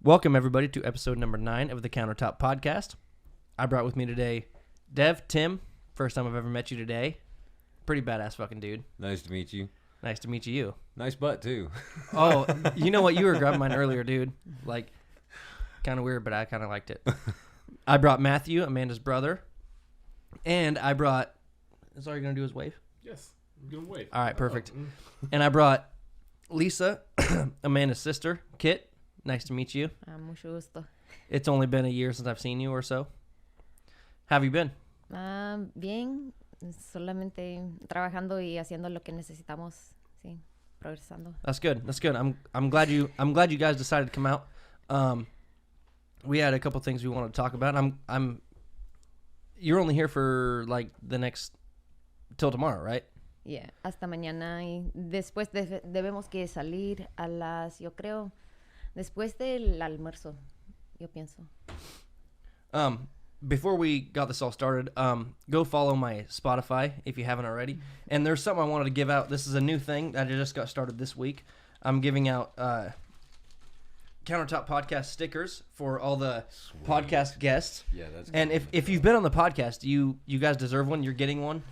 Welcome, everybody, to episode number 9 of the Countertop Podcast. I brought with me today Dev, Tim. First time I've ever met you today. Pretty badass fucking dude. Nice to meet you. Nice to meet you. Nice butt, too. Oh, you know what? You were grabbing mine earlier, dude. Like, kind of weird, but I kind of liked it. I brought Matthew, Amanda's brother. And I brought... Is all you're going to do is wave? Yes. I'm going to wave. All right, perfect. And I brought Lisa, Amanda's sister, Kit. Nice to meet you. Mucho gusto. It's only been a year since I've seen you or so. How have you been? Bien, solamente trabajando y haciendo lo que necesitamos, sí, progresando. That's good. That's good. I'm glad you guys decided to come out. We had a couple things we wanted to talk about. You're only here for like the next till tomorrow, right? Yeah, hasta mañana y después debemos que salir a las, yo creo, después del almuerzo, yo pienso. Before we got this all started, go follow my Spotify if you haven't already. And there's something I wanted to give out. This is a new thing that I just got started this week. I'm giving out Countertop Podcast stickers for all the podcast guests. Yeah, that's good. And if you've been on the podcast, you guys deserve one. You're getting one.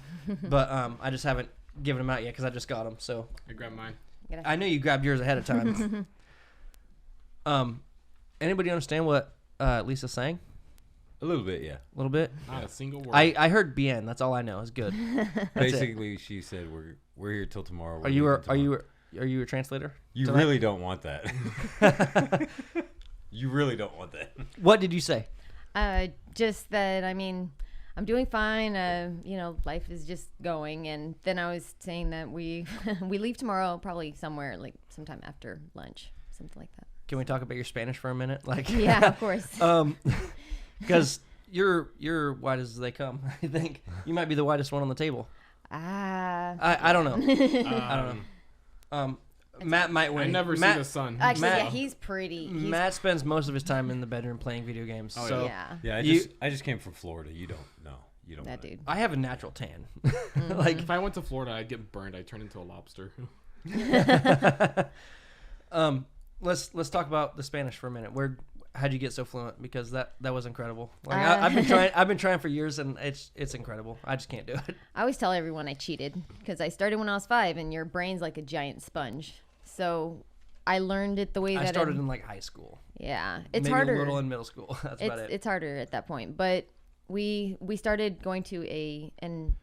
But I just haven't given them out yet because I just got them. So I grabbed mine. I knew you grabbed yours ahead of time. Anybody understand what Lisa's saying? A little bit, yeah. A little bit? Not a single word. I heard bien. That's all I know. It's good. Basically, she said we're here till tomorrow. Are you a translator? You tonight? really don't want that. You really don't want that. What did you say? Just that, I mean, I'm doing fine. Life is just going. And then I was saying that we leave tomorrow, probably somewhere like sometime after lunch, something like that. Can we talk about your Spanish for a minute? Like, Yeah, of course. because you're white as they come. I think you might be the whitest one on the table. I don't know. I don't know. Matt might win. I never see the sun. Actually, Matt- yeah, he's pretty. Matt spends most of his time in the bedroom playing video games. Oh, so Yeah. Yeah, I just came from Florida. You don't know. You don't. That know. dude. I have a natural tan. Like, if I went to Florida, I'd get burned. I'd turn into a lobster. Let's talk about the Spanish for a minute. How'd you get so fluent? Because that was incredible. Like I've been trying for years, and it's incredible. I just can't do it. I always tell everyone I cheated because I started when I was 5, and your brain's like a giant sponge. So I learned it the way that I started in like high school. Yeah, it's Maybe harder. a little in middle school. That's about it. It's harder at that point. But we started going to an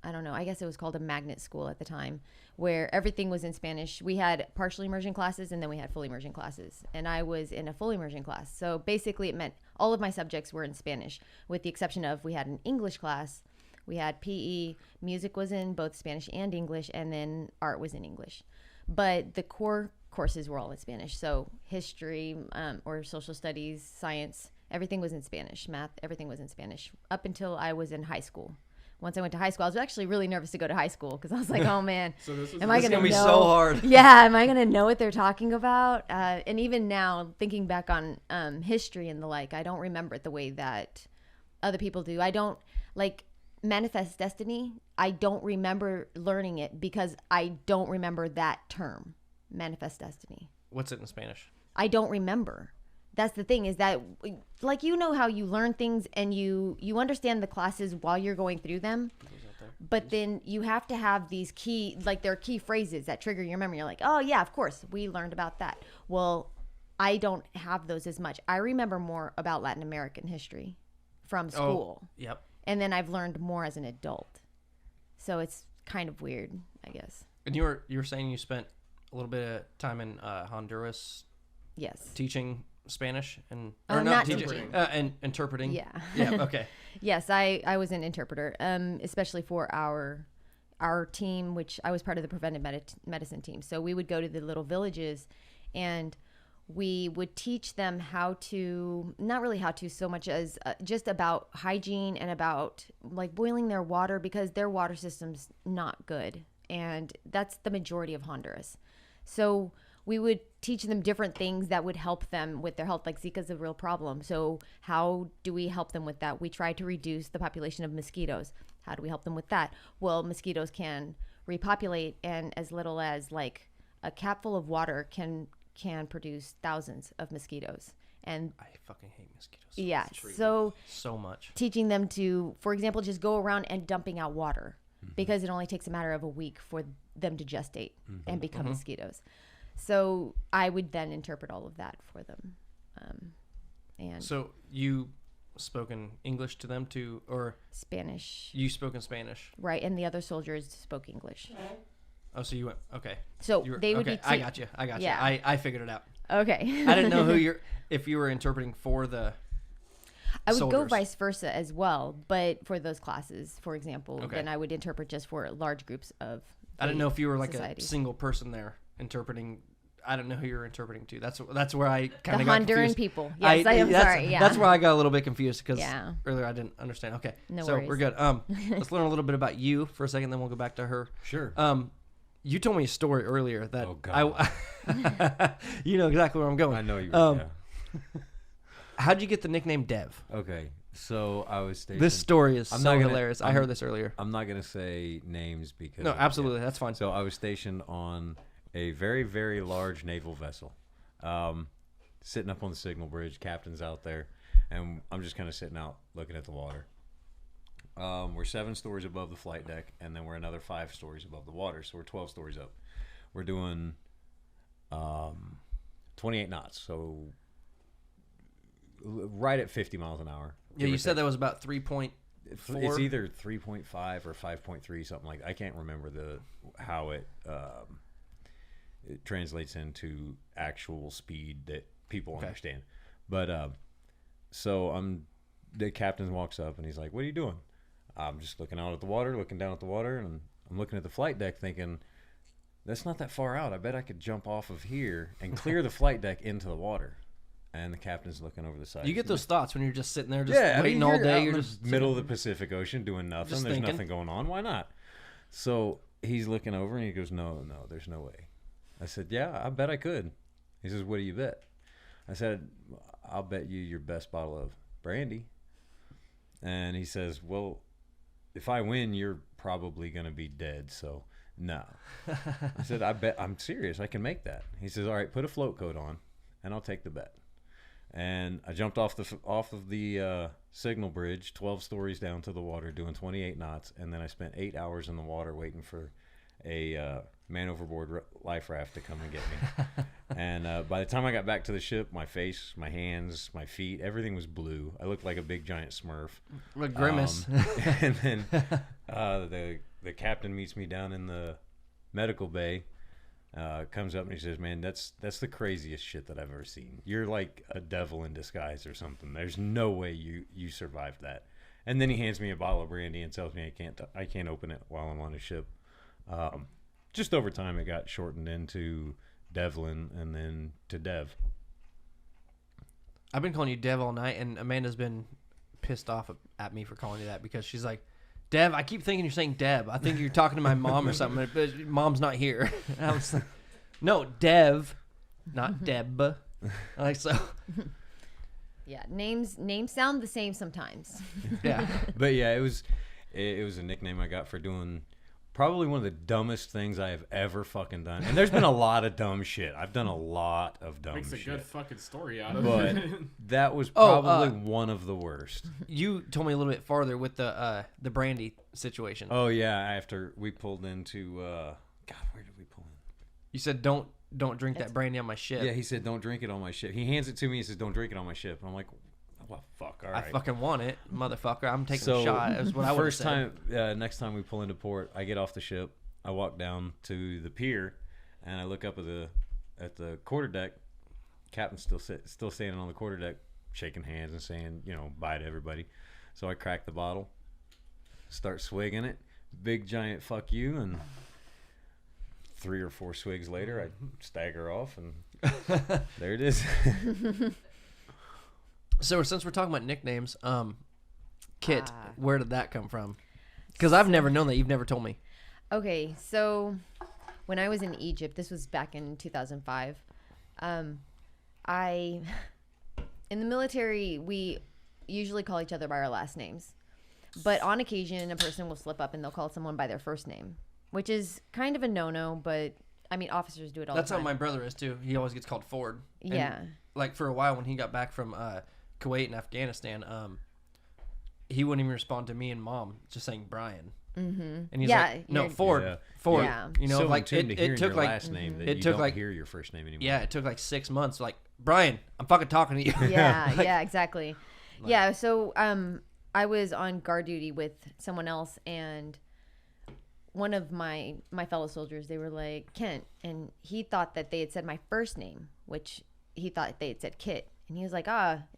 I don't know, I guess it was called a magnet school at the time, where everything was in Spanish. We had partial immersion classes, and then we had full immersion classes. And I was in a full immersion class. So basically it meant all of my subjects were in Spanish, with the exception of we had an English class, we had PE, music was in both Spanish and English, and then art was in English. But the core courses were all in Spanish. So history or social studies, science, everything was in Spanish. Math, everything was in Spanish up until I was in high school. Once I went to high school, I was actually really nervous to go to high school because I was like, oh, man, So this is am I It's going to gonna be know? so hard. Yeah, am I going to know what they're talking about? And even now, thinking back on history and the like, I don't remember it the way that other people do. I don't, like, Manifest Destiny, I don't remember learning it because I don't remember that term, Manifest Destiny. What's it in Spanish? I don't remember. That's the thing, is that, like, you know how you learn things and you understand the classes while you're going through them, but then you have to have these key, like, there are key phrases that trigger your memory. You're like, oh yeah, of course, we learned about that. Well, I don't have those as much. I remember more about Latin American history from school. Oh, yep. And then I've learned more as an adult. So it's kind of weird, I guess. And you were saying you spent a little bit of time in Honduras Yes. teaching Spanish and Not teaching teaching. and interpreting. Yeah. Yeah. Okay. Yes, I was an interpreter, especially for our team, which I was part of the preventive medicine team. So we would go to the little villages, and we would teach them how to, not really how to so much as just about hygiene and about like boiling their water, because their water system's not good, and that's the majority of Honduras. So we would teach them different things that would help them with their health, like Zika's a real problem. So how do we help them with that? We try to reduce the population of mosquitoes. How do we help them with that? Well, mosquitoes can repopulate, and as little as like a capful of water can can produce thousands of mosquitoes. And I fucking hate mosquitoes. yeah, so So much. teaching them to, for example, just go around and dumping out water because it only takes a matter of a week for them to gestate and become mosquitoes. So I would then interpret all of that for them. And So you spoken English to them too, or Spanish, you spoken Spanish? right? And the other soldiers spoke English. Oh, so you went okay. So You were, they would okay. be. I got you. Yeah. I figured it out. Okay. I didn't know who if you were interpreting for the. I would go soldiers. vice versa as well, but for those classes, for example, Okay. then I would interpret just for large groups of. I didn't know if you were like society. a single person there interpreting. I don't know who you were interpreting to. That's where I The kind of got Honduran confused. people. Yes, I am that's- sorry. Yeah. That's where I got a little bit confused because Yeah. earlier I didn't understand. Okay, No so worries. we're good. Let's learn a little bit about you for a second, then we'll go back to her. Sure. You told me a story earlier that Oh, God. you know exactly where I'm going. I know you. Um, Yeah. How'd you get the nickname Dev? Okay. So I was stationed. This story is I'm so not gonna- hilarious. I I'm- heard this earlier. I'm not gonna say names because. No, of- absolutely, that's fine. So I was stationed on a very, very large naval vessel, sitting up on the signal bridge. Captain's out there, and I'm just kind of sitting out looking at the water. We're 7 stories above the flight deck, and then we're another 5 stories above the water, so we're 12 stories up. We're doing 28 knots, so right at 50 miles an hour. Yeah, you said that was about 3.4. It's either 3.5 or 5.3, something like that. I can't remember how it translates into actual speed that people understand. But so the captain walks up and he's like, "What are you doing?" I'm just looking out at the water, looking down at the water, and I'm looking at the flight deck thinking, that's not that far out. I bet I could jump off of here and clear the flight deck into the water. And the captain's looking over the side. You get He's those thoughts when you're just sitting there, just I waiting mean, all you're out day. in You're the just middle of the Pacific Ocean doing nothing. Just There's thinking. nothing going on. Why not? So he's looking over and he goes, no, there's no way. I said, yeah, I bet I could. He says, what do you bet? I said, I'll bet you your best bottle of brandy. And he says, well, if I win, you're probably going to be dead. So no. I said, I'm serious. I can make that. He says, all right, put a float coat on and I'll take the bet. And I jumped off of the signal bridge, 12 stories down to the water, doing 28 knots, and then I spent 8 hours in the water waiting for a man overboard life raft to come and get me. And by the time I got back to the ship, my face, my hands, my feet, everything was blue. I looked like a big giant Smurf. a grimace. And then the captain meets me down in the medical bay. Comes up and he says, "Man, that's the craziest shit that I've ever seen. You're like a devil in disguise or something. There's no way you survived that." And then he hands me a bottle of brandy and tells me I can't open it while I'm on a ship. Just over time, it got shortened into Devlin and then to Dev. I've been calling you Dev all night, and Amanda's been pissed off at me for calling you that because she's like, Dev, I keep thinking you're saying Deb. I think you're talking to my mom or something, but mom's not here. And I was like, no, Dev, not Deb. Like, so, Yeah, names sound the same sometimes. yeah. But yeah, it was a nickname I got for doing probably one of the dumbest things I have ever fucking done. And there's been a lot of dumb shit. I've done a lot of dumb Makes a shit. good fucking story out of But it. that was Oh, probably one of the worst. You told me a little bit farther with the brandy situation. Oh yeah, after we pulled into God, where did we pull in? You said don't drink that brandy on my ship. Yeah, he said don't drink it on my ship. He hands it to me and says don't drink it on my ship. And I'm like, well, fuck, all I right. fucking want it, motherfucker. I'm taking So, a shot. That's what I would have First said. time, next time we pull into port, I get off the ship. I walk down to the pier, and I look up at the quarterdeck. Captain's still standing on the quarterdeck, shaking hands and saying, bye to everybody. So I crack the bottle, start swigging it, big giant fuck you, and 3 or 4 swigs later, I stagger off, and there it is. So since we're talking about nicknames, Kit, where did that come from? Because I've never known that. You've never told me. Okay, so when I was in Egypt, this was back in 2005. In the military, we usually call each other by our last names, but on occasion, a person will slip up and they'll call someone by their first name, which is kind of a no-no. But I mean, officers do it all That's the how time. my brother is too. He always gets called Ford. And, Yeah. like for a while when he got back from Kuwait and Afghanistan, he wouldn't even respond to me and mom, just saying Brian. Mm-hmm. And he's Yeah, like, no, you're- Ford, Yeah. Ford. Yeah. You know, So like in tune to it hearing took your like last name that it you took don't like hear your first name anymore. yeah, it took like 6 months. Like Brian, I'm fucking talking to you. Yeah, Like, yeah, exactly. Yeah, so I was on guard duty with someone else, and one of my fellow soldiers, they were like, Kent, and he thought that they had said my first name, which he thought they had said Kit. And he was like,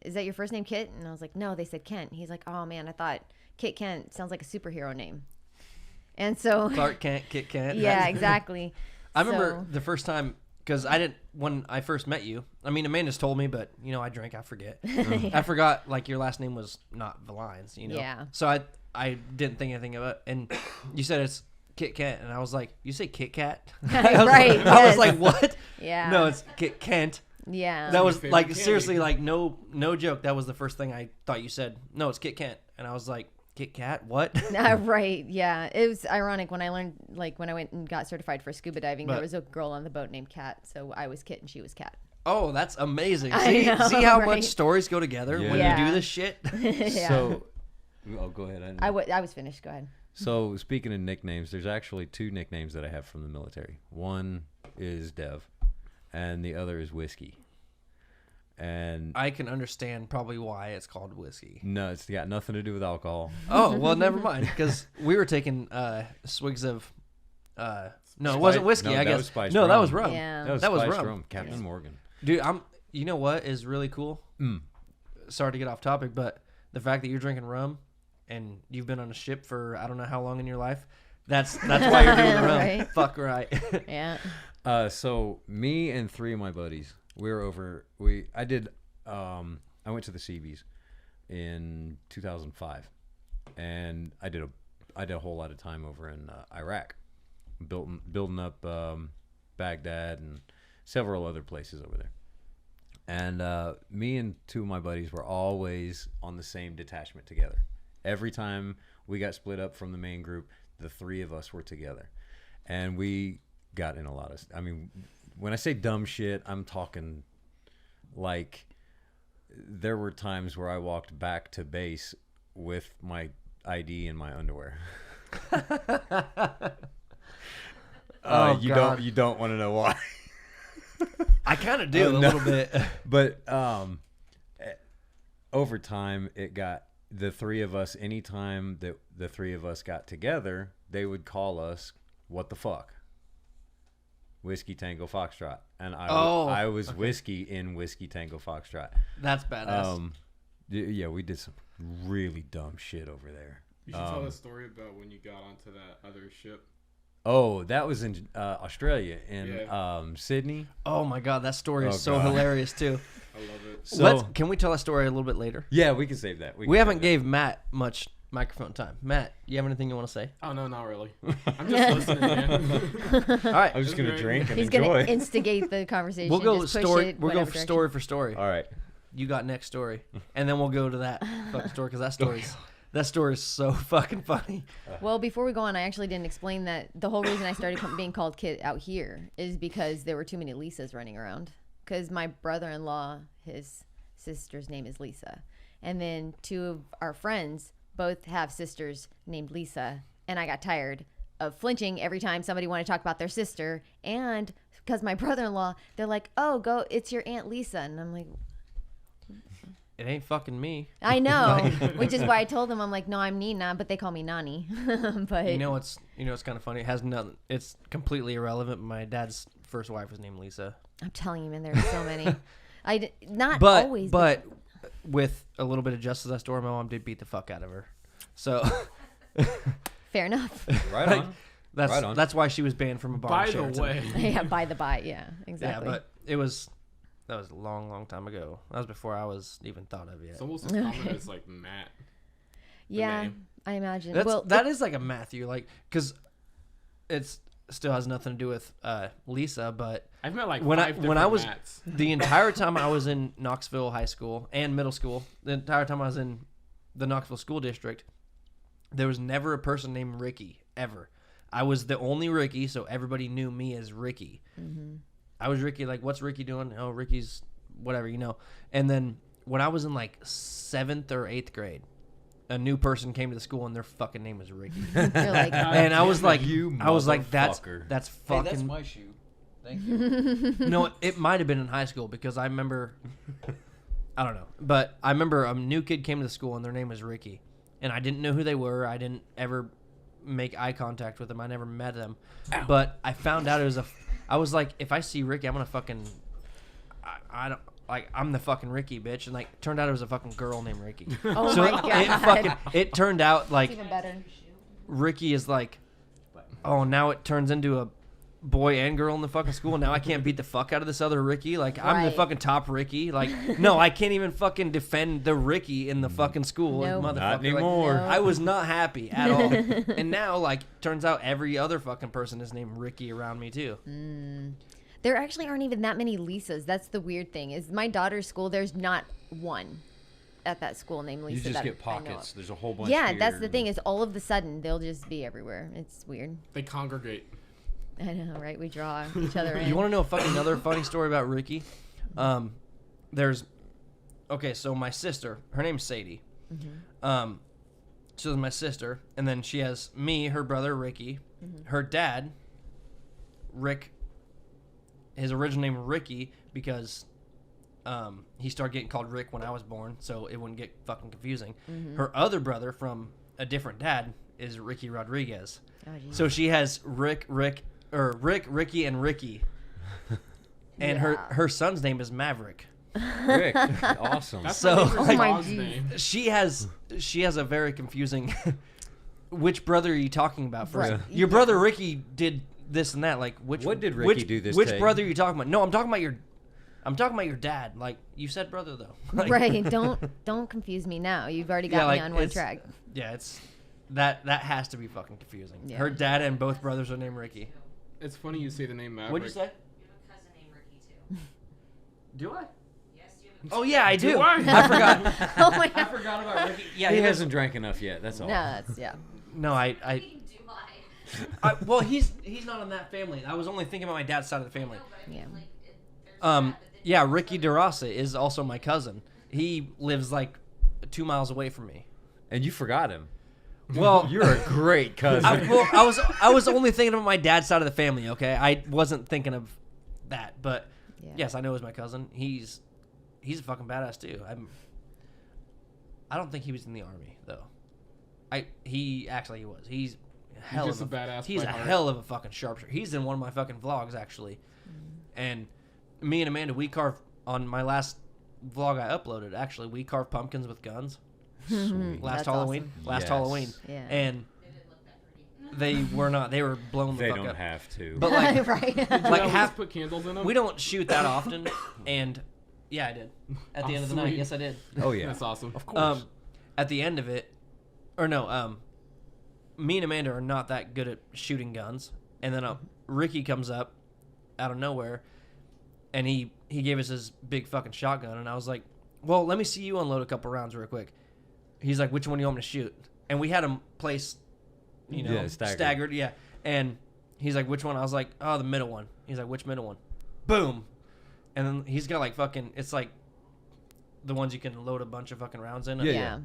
is that your first name, Kit? And I was like, no, they said Kent. He's like, oh man, I thought Kit Kent sounds like a superhero name. And so Clark Kent, Kit Kent. yeah, exactly. I remember So- the first time because I didn't when I first met you. I mean, Amanda's told me, but you know, I drank, I forget. I forgot like your last name was not Valines, you know. Yeah. So I didn't think anything of it, and you said it's Kit Kent, and I was like, you say Kit Kat? I was Right, like- I was yes. like, what? Yeah. No, it's Kit Kent. Yeah. That was favorite like candy. seriously like no joke. That was the first thing I thought you said. No, it's Kit Kent, and I was like, Kit Kat? What? Right, yeah. It was ironic when I learned, like, when I went and got certified for scuba diving, But- there was a girl on the boat named Kat. So I was Kit and she was Kat. Oh, that's amazing. I See, know, see how right? much stories go together when you Yeah. do this shit? Yeah. So, oh, go ahead. I was finished. Go ahead. So speaking of nicknames, there's actually 2 nicknames that I have from the military. One is Dev, and the other is Whiskey. And I can understand probably why it's called whiskey. no, it's got nothing to do with alcohol. Oh, well, never mind. Because we were taking swigs of. No, it Spice- wasn't whiskey. no, I that guess was spiced no, that rum. was rum. Yeah. That was spiced spiced rum. Captain Morgan. Dude, You know what is really cool? Sorry to get off topic, but the fact that you're drinking rum, and you've been on a ship for I don't know how long in your life. That's why you're doing the rum. Right. Fuck right. Yeah. So me and 3 of my buddies, we were over. I went to the Seabees in 2005, and I did a whole lot of time over in Iraq, building up Baghdad and several other places over there. And me and 2 of my buddies were always on the same detachment together. Every time we got split up from the main group, the 3 of us were together, and we got in a lot of. I mean, when I say dumb shit, I'm talking like there were times where I walked back to base with my ID in my underwear. Oh, you God. don't want to know why. I kind of do Oh, a no. little bit. But over time, it got the 3 of us. Anytime that the 3 of us got together, they would call us "What the fuck." Whiskey Tango Foxtrot, and I was Whiskey in Whiskey Tango Foxtrot. That's badass. Yeah, we did some really dumb shit over there. You should tell the story about when you got onto that other ship. Oh, that was in Australia, in Yeah. Sydney. Oh my god, that story is Oh, so God. hilarious too. I love it. So Can we tell that story a little bit later? yeah, we can save that. We can haven't save gave Matt much microphone time. Matt, you have anything you want to say? Oh no, not really. I'm just listening, man. All right, that. I'm just gonna That's drink and He's enjoy. going to instigate the conversation. we'll go just push story. it We'll go whatever direction. story for story. All right. You got next story, and then we'll go to that fucking story because that story is so fucking funny. Well, before we go on, I actually didn't explain that the whole reason I started being called Kit out here is because there were too many Lisas running around. Because my brother-in-law, his sister's name is Lisa. And then 2 of our friends both have sisters named Lisa. And I got tired of flinching every time somebody wanted to talk about their sister. And because my brother-in-law, they're like, oh, it's your Aunt Lisa. And I'm like, It ain't fucking me. I know. Which is why I told them, I'm like, no, I'm Nina, but they call me Nani. But You know it's kind of funny. It has nothing. It's completely irrelevant. My dad's first wife was named Lisa. I'm telling you, man, there's so many. Not But always. but with a little bit of justice to that story, my mom did beat the fuck out of her. So fair enough. Right like, on. that's Right on. that's why she was banned from a bar. By in the Sheraton. way, Yeah, by the by. Yeah, Yeah, exactly. but that was a long time ago. That was before I was even thought of yet. it's almost as common as like Matt. yeah, name. I imagine. That's well, that is like a Matthew, like because it's still has nothing to do with Lisa, but I've met like when I five when I different was Matts. the entire time I was in Knoxville High School and middle school, the entire time I was in the Knoxville School District, there was never a person named Ricky ever. I was the only Ricky, so everybody knew me as Ricky. I was Ricky, like, what's Ricky doing? Oh, Ricky's whatever, you know. And then when I was in like 7th or 8th grade, a new person came to the school and their fucking name was Ricky. You're like, And I was like, You that's motherfucker. that's Hey, fucking. that's my shoe. Thank you. No, it might have been in high school because I remember. I don't know, but I remember a new kid came to the school and their name was Ricky, and I didn't know who they were. I didn't ever make eye contact with them. I never met them, but I found out it was I was like, if I see Ricky, I'm gonna fucking. I don't like. I'm the fucking Ricky, bitch, and like, turned out it was a fucking girl named Ricky. oh So my god, it turned out like even better. Ricky is like, oh, now it turns into a boy and girl in the fucking school. Now I can't beat the fuck out of this other Ricky. Like, I'm the Right. fucking top Ricky. Like, no, I can't even fucking defend the Ricky in the fucking school. Nope. Motherfucker. Not Like, anymore. No. I was not happy at all. And now, like, turns out every other fucking person is named Ricky around me too. There actually aren't even that many Lisas. That's the weird thing. Is my daughter's school? There's not one at that school named Lisa. You just that get I know of. pockets. There's a whole bunch. Yeah, here. that's the thing. Is all of the sudden they'll just be everywhere. It's weird. They congregate. I know, right? We draw each other in. You want to know a fucking another funny story about Ricky? There's, okay, so my sister, her name's Sadie. So there's my sister, and then she has me, her brother Ricky, her dad, Rick. His original name Ricky because he started getting called Rick when I was born, so it wouldn't get fucking confusing. Her other brother from a different dad is Ricky Rodriguez. Oh, geez. So she has Rick, Ricky, and Ricky. And Yeah. her son's name is Maverick. Rick. Awesome. That's So, my neighbor's like- dog's Oh my name. She has a very confusing. Which brother are you talking about first? Right. Your brother Ricky did this and that. Like which? What did Ricky which, do this Which day? brother are you talking about? No, I'm talking about your. I'm talking about your dad. Like you said, brother though. Like, Right. Don't confuse me now. You've already got Yeah, me like, on one it's- track. Yeah, it's that has to be fucking confusing. Yeah. Her dad and both brothers are named Ricky. It's funny you say the name Maverick. What'd you say? You have a cousin named Ricky too. Do I? Yes, you have a Oh yeah, I do. Do I? I forgot. Oh my I god. forgot about Ricky. Yeah, he he hasn't drank enough yet. That's all. No, that's yeah. No, I cousin. Do I? well, he's not in that family. I was only thinking about my dad's side of the family. No, but I Yeah. mean, like, there's that, but then Yeah, Ricky DeRosa is also my cousin. He lives like 2 miles away from me. And you forgot him. Well, You're a great cousin. I was only thinking of my dad's side of the family. Okay, I wasn't thinking of that, but Yeah. yes, I know he's my cousin. He's a fucking badass too. I don't think he was in the army though. He was. He's hell just of a badass He's by a heart. hell of a fucking sharpshooter. He's in one of my fucking vlogs actually, and me and Amanda, we carved on my last vlog I uploaded. Actually, we carved pumpkins with guns Sweet. last That's Halloween. awesome. Last Yes. Halloween, Yeah. and they didn't look that pretty. they were not. They were blown the They fuck don't up. have to. But like, right. Did you like always half- put candles in them? we don't shoot that often, and yeah, I did. At the Oh, end of the night, sweet. yes, I did. oh yeah. That's awesome. Of course. At the end of it, or no, me and Amanda are not that good at shooting guns, and then Ricky comes up out of nowhere, and he gave us his big fucking shotgun, and I was like, well, let me see you unload a couple rounds real quick. He's like, which one do you want me to shoot? And we had him placed, you know, Yeah, staggered. staggered, yeah. And he's like, which one? I was like, oh, the middle one. He's like, which middle one? Boom. And then he's got like fucking, it's like the ones you can load a bunch of fucking rounds in. Yeah, Yeah.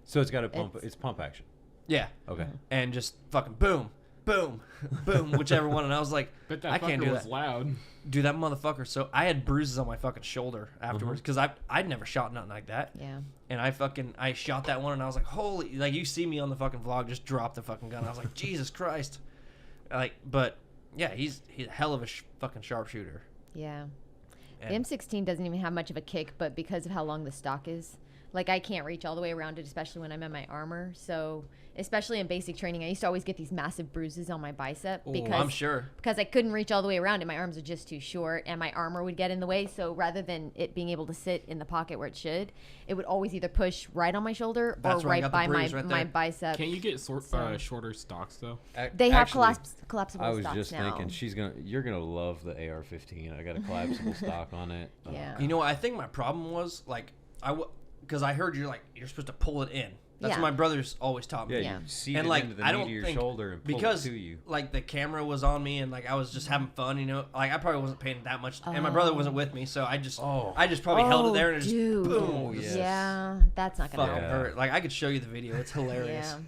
So it's got a pump. It's- It's pump action. Yeah. Okay. And just fucking boom, boom, boom, whichever one. And I was like, Bet that I fucker can't do was that. loud. Dude, that motherfucker. So I had bruises on my fucking shoulder afterwards because I'd never shot nothing like that. Yeah. And I shot that one and I was like, holy, like you see me on the fucking vlog, just drop the fucking gun. I was like, Jesus Christ. Like, but yeah, he's a hell of a fucking sharpshooter. Yeah. The And- M16 doesn't even have much of a kick, but because of how long the stock is, like I can't reach all the way around it, especially when I'm in my armor. So, especially in basic training, I used to always get these massive bruises on my bicep because I'm sure. because I couldn't reach all the way around it. My arms are just too short, and my armor would get in the way. So rather than it being able to sit in the pocket where it should, it would always either push right on my shoulder That's or where I right got the by bruise my right my there. bicep. Can't you get So- shorter stocks though? They have Actually, collapsible I was stocks just now. thinking you're gonna love the AR-15. I got a collapsible stock on it. Yeah. You know what? I think my problem was like, because I heard you're supposed to pull it in. That's Yeah. what my brothers always taught me. Yeah, Yeah. you seat And it like into the I meat don't of your think shoulder and pull because it to you. like the camera was on me and like I was just having fun, like I probably wasn't paying that much, and my brother wasn't with me, so I just probably held it there and it just dude. boom, yes. Yeah, that's not gonna fucking help. Yeah. hurt. Like I could show you the video; it's hilarious. Yeah,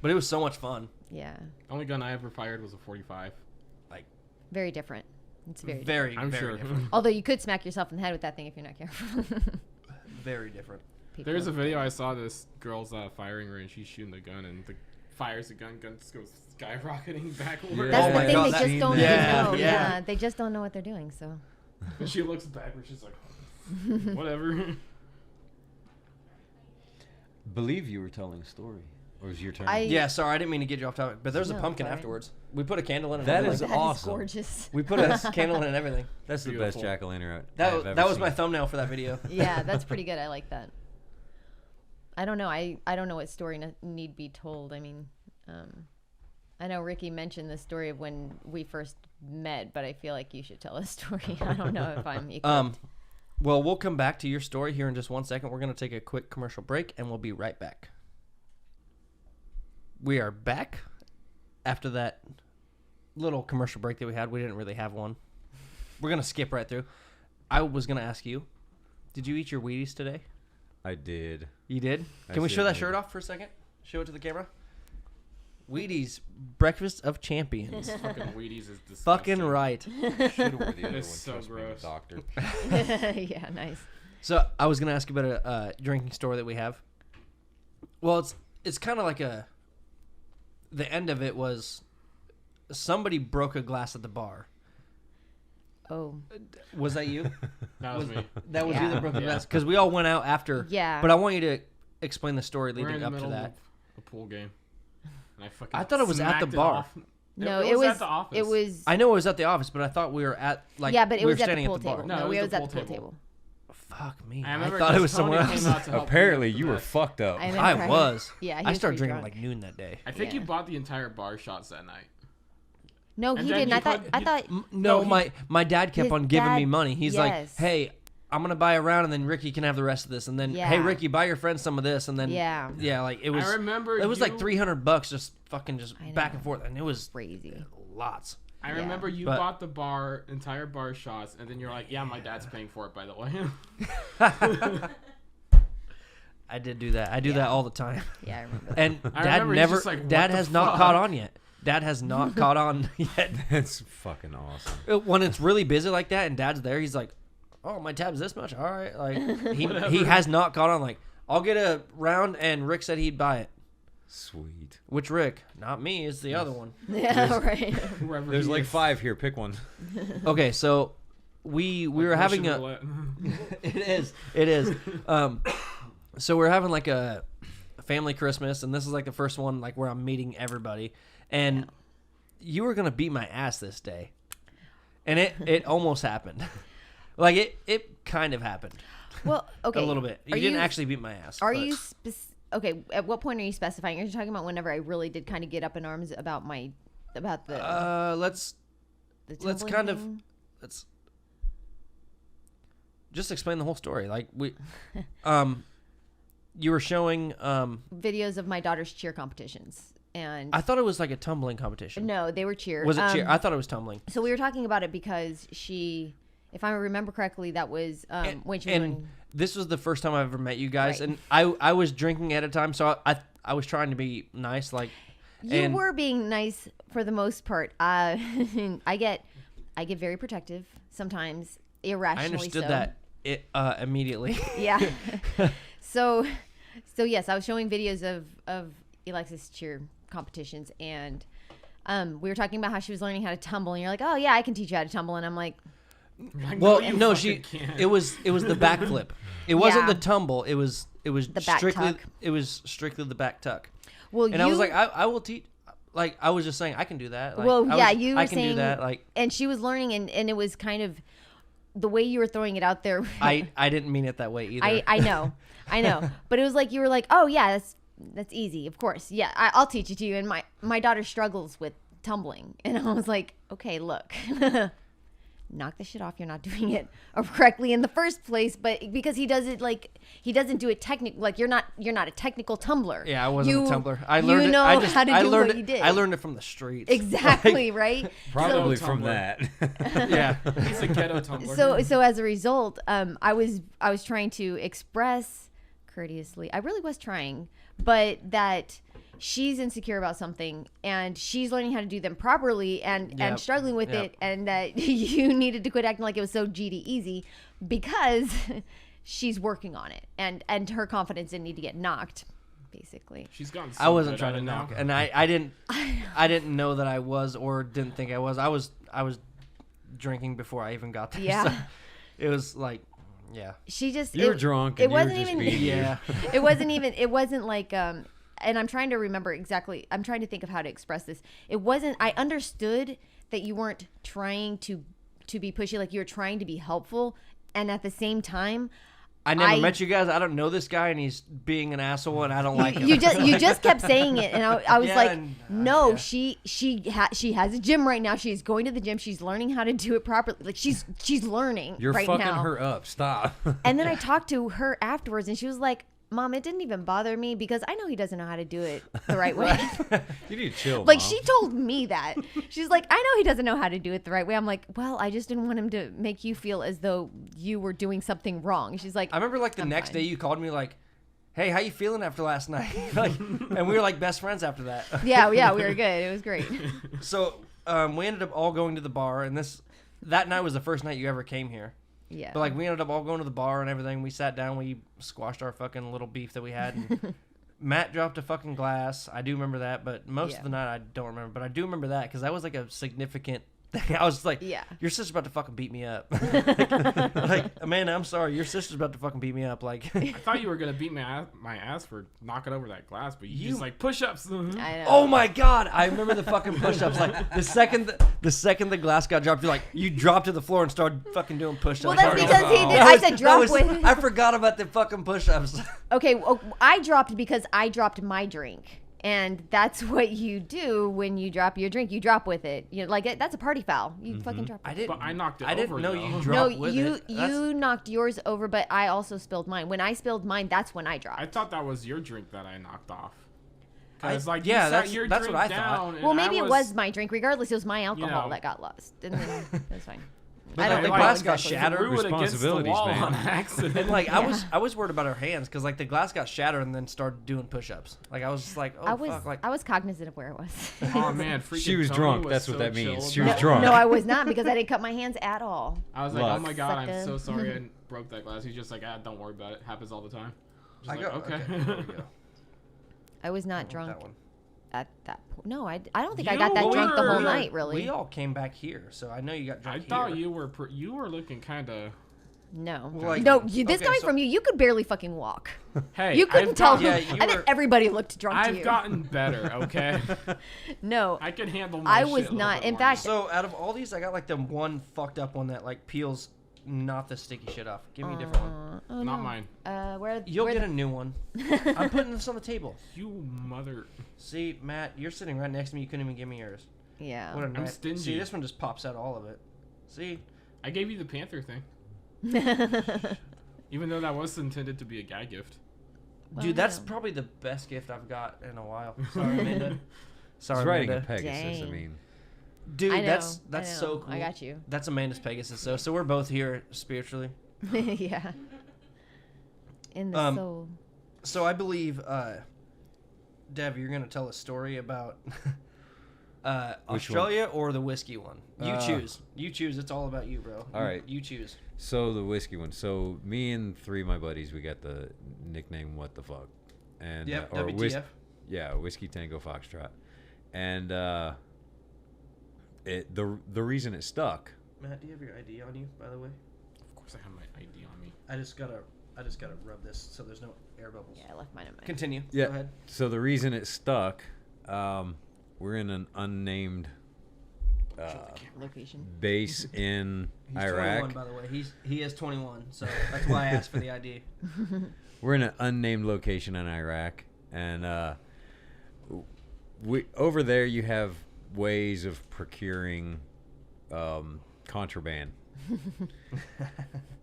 But it was so much fun. yeah, Only gun I ever fired was a 45. very different. It's very, different. Very, I'm very sure. different. Although you could smack yourself in the head with that thing if you're not careful. Very different. People- There's a video I saw. This girl's firing range. She's shooting the gun and fires the gun. Gun just goes skyrocketing backwards. That's Oh the my thing. God, They that- just don't yeah, know. yeah. Yeah, they just don't know what they're doing. So She looks backwards. She's like, whatever. Believe you were telling a story, or was your turn? Yeah, sorry, I didn't mean to get you off topic, but there's a No, pumpkin it's all right. afterwards. We put a candle in it. That and is everything. that awesome. gorgeous. We put a candle in it and everything. That's the Beautiful. best jack-o'-lantern I've That ever that was seen. my thumbnail for that video. Yeah, that's pretty good. I like that. I don't know. I don't know what story need be told. I mean, I know Ricky mentioned the story of when we first met, but I feel like you should tell a story. I don't know if I'm equipped. Well, we'll come back to your story here in just 1 second. We're going to take a quick commercial break, and we'll be right back. We are back after that little commercial break that we had. We didn't really have one. We're going to skip right through. I was going to ask you, did you eat your Wheaties today? I did. You did? I Can we show that did. shirt off for a second? Show it to the camera. Wheaties, breakfast of champions. Fucking Wheaties is disgusting. Fucking right. Should wear the other one. It's so Trust me, I'm a gross. doctor. Yeah, nice. So I was gonna ask you about a drinking store that we have. Well, it's kind of like the end of it was somebody broke a glass at the bar. Oh, Was that you? That was me. That was you Yeah. that broke the Yeah. glass because we all went out after. yeah. But I want you to explain the story We're in leading the up to middle that. of a pool game. And I fucking I thought it was at the smacked it bar. off. no, it was at the office. It was. I know it was at the office, but I thought we were at like yeah, but it we was were at the standing pool at the bar. table. No, No, it we was was the at the pool pool table. table. Fuck me. I I remember thought it 'cause was somewhere Tony else. came out to help Apparently, clean up you the were mess. fucked up. I know, I right? was. Yeah, he I was started pretty drinking drunk. like noon that day. I think Yeah. you bought the entire bar shots that night. No, And he then didn't. you I thought. put- I you- thought. No, he- my dad kept His on giving me dad- money. He's like, yes. "Hey, I'm gonna buy a round, and then Ricky can have the rest of this." And then, "Hey, Yeah. Ricky, buy your friend some of this." And then, Yeah. like it was. I remember it was like you- $300, just fucking just I back know. and forth, and it was Crazy. lots. I Yeah. remember you But- bought the entire bar shots, and then you're like, "Yeah, my dad's paying for it, by the way." I did do that. I do Yeah. that all the time. Yeah, I remember. That. And I Dad remember he's never. just like, "What Dad the has not fuck?" caught on yet. Dad has not caught on yet. That's fucking awesome. When it's really busy like that, and Dad's there, he's like, "Oh, my tab's this much. All right." Like he Whatever. has not caught on. Like, I'll get a round, and Rick said he'd buy it. Sweet. Which Rick? Not me. It's the other one. Yeah, right. Whoever There's he like is. 5 here. Pick one. Okay, so we were having Russian a. roulette. It is. So we're having like a family Christmas, and this is like the first one like where I'm meeting everybody, and you were gonna beat my ass this day, and it almost happened. Like it kind of happened Well, okay. a little bit. You Are didn't actually beat my ass. Are but- you okay? At what point are you specifying? Are you talking about whenever I really did kind of get up in arms about the Let's the let's tumbling kind of- thing? let's just explain the whole story. Like you were showing. videos of my daughter's cheer competitions, and I thought it was like a tumbling competition. no, they were cheer. Was it cheer? I thought it was tumbling. So we were talking about it because she, if I remember correctly, that was when she was and learning. this was the first time I've ever met you guys, Right. and I was drinking at a time, so I was trying to be nice, like You and were being nice for the most part. I get very protective sometimes, I irrationally. understood so. that immediately. Yeah. so yes, I was showing videos of Alexis cheer competitions, and we were talking about how she was learning how to tumble, and you're like, oh yeah, I can teach you how to tumble, and I'm like, Like, Well, you no, fucking she can't. it was the backflip. It wasn't Yeah. the tumble. It was The back strictly tuck. it was strictly the back tuck. well, And I was like, I will teach. Like I was just saying, I can do that. Like, well, I yeah, was- you were I can saying do that. Like and she was learning, and it was kind of the way you were throwing it out there. I didn't mean it that way either. I know, but it was like you were like, oh yeah, that's easy, of course, yeah, I'll teach it to you. And my daughter struggles with tumbling, and I was like, okay, look, knock the shit off. You're not doing it correctly in the first place. But because he does it like he doesn't do it technical. Like you're not a technical tumbler. Yeah, I wasn't You- a tumbler. I learned you it. know I just, how to I do learned what it, you did. I learned it from the streets. Exactly, right? Probably So- from Tumblr. that. Yeah. He's a ghetto tumbler. So as a result, I was trying to express courteously. I really was trying, but that she's insecure about something and she's learning how to do them properly and Yep. struggling with Yep. it, and that you needed to quit acting like it was so GD easy because she's working on it, and her confidence didn't need to get knocked, basically. She's gotten. So I wasn't good trying at to it knock, now. and I didn't know that I was or didn't think I was. I was drinking before I even got there. Yeah. So it was like, yeah, She just You were it- drunk. It And you were wasn't just even. being you. yeah. It wasn't like and I'm trying to remember exactly. I'm trying to think of how to express this. It wasn't. I understood that you weren't trying to be pushy, like you were trying to be helpful, and at the same time, I never I- met you guys. I don't know this guy, and he's being an asshole, and I don't like him. you just kept saying it, and I was Yeah, like, and, no, yeah. she has a gym right now. She's going to the gym. She's learning how to do it properly. Like she's learning You're right fucking now. her up. Stop. And then I talked to her afterwards, and she was like, Mom, it didn't even bother me because I know he doesn't know how to do it the right way. You need to chill. Like Mom. she told me that. She's like, I know he doesn't know how to do it the right way. I'm like, well, I just didn't want him to make you feel as though you were doing something wrong. She's like, I remember like the I'm next fine. day you called me like, "Hey, how you feeling after last night?" Like, and we were like best friends after that. yeah, we were good. It was great. So we ended up all going to the bar, and that night was the first night you ever came here. Yeah. But like we ended up all going to the bar and everything. We sat down, we squashed our fucking little beef that we had. And Matt dropped a fucking glass. I do remember that, but most Yeah. of the night I don't remember. But I do remember that because that was like a significant thing. I was like, Yeah. your sister's about to fucking beat me up. like, Amanda, I'm sorry, your sister's about to fucking beat me up. Like, I thought you were gonna beat my ass for knocking over that glass, but you just like push-ups. I know. oh my god, I remember the fucking push-ups. Like the second the glass got dropped, you dropped to the floor and started fucking doing push-ups. Well, that's I because he remember. did. That I was- said that drop was- with. I forgot about the fucking push-ups. Okay, well, I dropped because I dropped my drink. And that's what you do when you drop your drink. You drop with it. You know, like that's a party foul. You fucking drop. I It. didn't. But I knocked it I didn't over, know though. you No, No, dropped with you it. That's- you knocked yours over, but I also spilled mine. When I spilled mine, that's when I dropped. I thought that was your drink that I knocked off. I- 'Cause, like, yeah, you that's- set your that's what drink I thought. down, and Well, I maybe it was my drink. Regardless, it was my alcohol know. that got lost. And then it was fine. But I don't the know glass got exactly. shattered. Threw it against the Responsibilities, wall man. on accident. And like Yeah. I was worried about our hands because like the glass got shattered and then started doing push-ups. Like I was just like, oh fuck, like I was cognizant of where it was. Oh man, freaking She was Tony drunk. Was That's so what that means. chill She was about it. drunk. No, I was not because I didn't cut my hands at all. I was like, Luck. oh my god, I'm Sucker. so sorry I broke that glass. He's just like, don't worry about it. Happens all the time. Just I like, go okay. there we go. I was not I want drunk that one. at that point. No, I don't think I You got that were- drunk the whole we night. Really, We all came back here, so I know you got I drunk thought here. you were looking kind of. no, Well, like- this okay, coming so- from you, you could barely fucking walk. Hey, You couldn't I've tell. gotten- Yeah, you I think were- everybody looked drunk to I've you. gotten better. Okay, No, I can handle. My I was shit a little not. bit In more fact, now. So out of all these, I got like the one fucked up one that like peels not the sticky shit off. Give me a different one. oh, not no. mine. You'll where get the- a new one. I'm putting this on the table. You mother. See, Matt, you're sitting right next to me. You couldn't even give me yours. Yeah. What a nice. stingy. See, this one just pops out all of it. See, I gave you the Panther thing, even though that was intended to be a guy gift. Well, dude, that's yeah. probably the best gift I've got in a while. Sorry, Amanda. Sorry, He's riding a Amanda. Pegasus. I Dang. mean, Dude, I know, that's I so know. cool. I got you. That's Amanda's Pegasus. So we're both here spiritually. Yeah. In the soul. So I believe, Dev, you're gonna tell a story about Which Australia or the whiskey one. You Uh, choose. You choose. It's all about you, bro. All right. You choose. so the whiskey one. So me and three of my buddies, we got the nickname "What the fuck," and Yep. or WTF. yeah, Whiskey Tango Foxtrot, and the reason it stuck. Matt, do you have your ID on you, by the way? Of course, I have my ID on me. I just gotta rub this so there's no air bubbles. Yeah, I left mine in mine. Continue. Yeah. Go ahead. So the reason it stuck, we're in an unnamed Location. base in He's Iraq. 21, by the way. He is 21, so that's why I asked for the ID. We're in an unnamed location in Iraq, and we over there you have ways of procuring contraband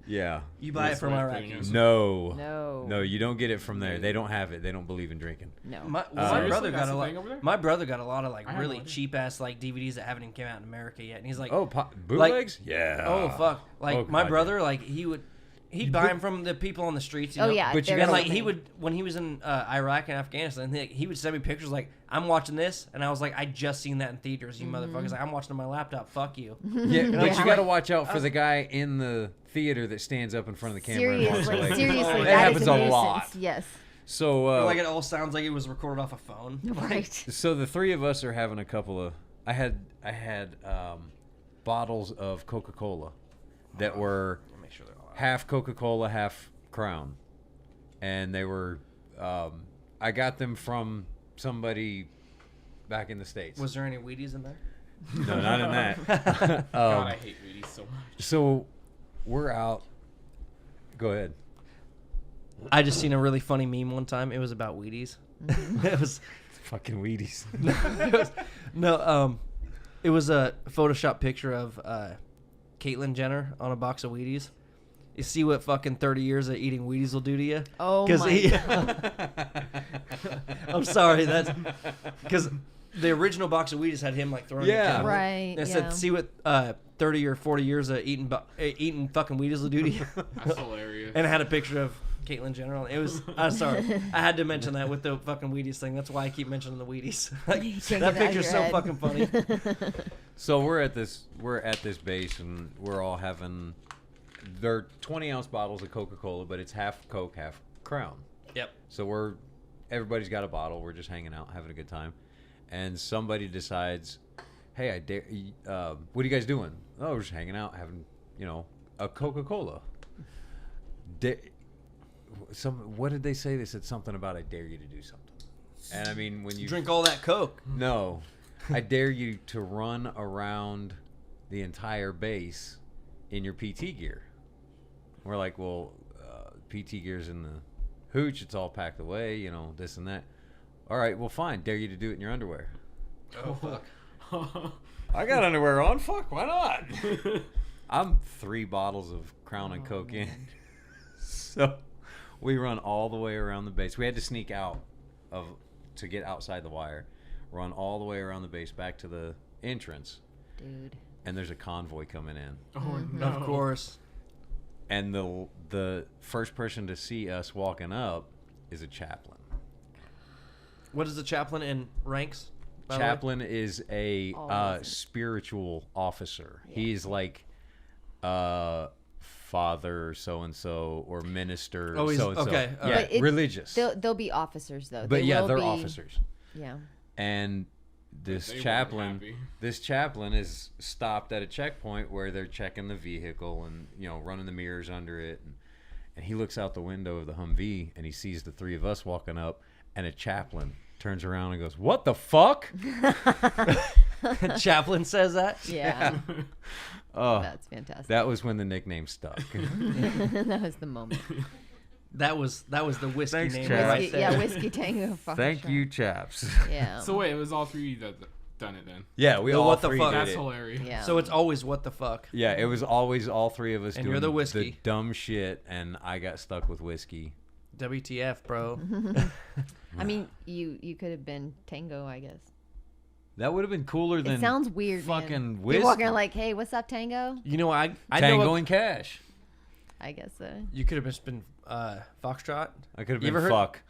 Yeah. You buy it from That's right, Iraqis. No. No. No, you don't get it from there. They don't have it. They don't believe in drinking. No. My Seriously? brother got That's a the lot. thing over there? My brother got a lot of like I had no really idea. cheap ass like DVDs that haven't even came out in America yet, and he's like, Oh, bootlegs? Yeah. oh fuck, like Oh, my God, brother, like he'd buy them from the people on the streets. You Oh know? yeah. But you there's And gotta- like so he many. would when he was in Iraq and Afghanistan, he would send me pictures like I'm watching this, and I was like, I just seen that in theaters, you motherfuckers. Like I'm watching on my laptop. Fuck you. Yeah, but Yeah. you got to watch out for the guy in the theater that stands up in front of the camera and walks Seriously, away. seriously, It that happens is a nuisance. lot. Yes. So, Like it all sounds like it was recorded off a phone. Right. so the three of us are having a couple of. I had bottles of Coca-Cola that were Make sure they're all out. half Coca-Cola, half Crown, and they were. I got them from somebody back in the States. Was there any Wheaties in there? No, not in that. God, I hate Wheaties so much. So we're out. Go ahead. I just seen a really funny meme one time. It was about Wheaties. it was Fucking Wheaties. it was a Photoshop picture of Caitlyn Jenner on a box of Wheaties. You see what fucking 30 years of eating Wheaties will do to you? Oh 'Cause my I'm sorry, that's because the original box of Wheaties had him like throwing Yeah. a kid. Right, And it yeah. said, see what 30 or 40 years of eating fucking Wheaties will do to you. That's hilarious. And it had a picture of Caitlyn Jenner on it. It was, I'm sorry. I had to mention that with the fucking Wheaties thing. That's why I keep mentioning the Wheaties. Like, You can't get that it out of picture's your so head. fucking funny. So we're at this base and we're all having. They're 20-ounce bottles of Coca-Cola, but it's half Coke, half Crown. Yep. So everybody's got a bottle. We're just hanging out, having a good time, and somebody decides, "Hey, I dare. What are you guys doing? Oh, we're just hanging out, having a Coca-Cola." What did they say? They said something about I dare you to do something. And I mean, when you Drink all that Coke. no, I dare you to run around the entire base in your PT gear. We're like, well, PT gear's in the hooch. It's all packed away, this and that. All right, well, fine. Dare you to do it in your underwear. Oh, fuck. I got underwear on. Fuck, why not? I'm 3 bottles of Crown and Coke in. So we run all the way around the base. We had to sneak out to get outside the wire. Run all the way around the base back to the entrance. Dude. And there's a convoy coming in. Oh no. Of course. And the first person to see us walking up is a chaplain. What is the chaplain in ranks? by the way? Chaplain is a Oh, listen. spiritual officer. Yeah. He's like father so and so or minister Oh, he's- so and so. okay, Yeah, But it's- religious. They'll be officers though. But They yeah, will they're be- officers. Yeah. And this They weren't chaplain happy. is stopped at a checkpoint where they're checking the vehicle and running the mirrors under it, and he looks out the window of the Humvee and he sees the 3 of us walking up, and a chaplain turns around and goes, "What the fuck?" Chaplain says that. Yeah. Oh, That's fantastic. that was when the nickname stuck. That was the moment. That was the whiskey Thanks, name Chad. right Whiskey, there. yeah, whiskey tango. Fuck Thank sure. you, chaps. Yeah. So wait, it was all 3 that done it then. Yeah, we The all what the 3 fuck? did That's it. hilarious. Yeah. So it's always what the fuck. Yeah, it was always all 3 of us And doing you're the whiskey. dumb shit, and I got stuck with whiskey. WTF, bro. I mean, you could have been tango, I guess. That would have been cooler than It sounds weird, fucking man. whiskey. You're walking around like, hey, what's up, tango? You know, I Tango know and Cash. I guess so. you could have just been Foxtrot. I could have You been ever heard- fuck.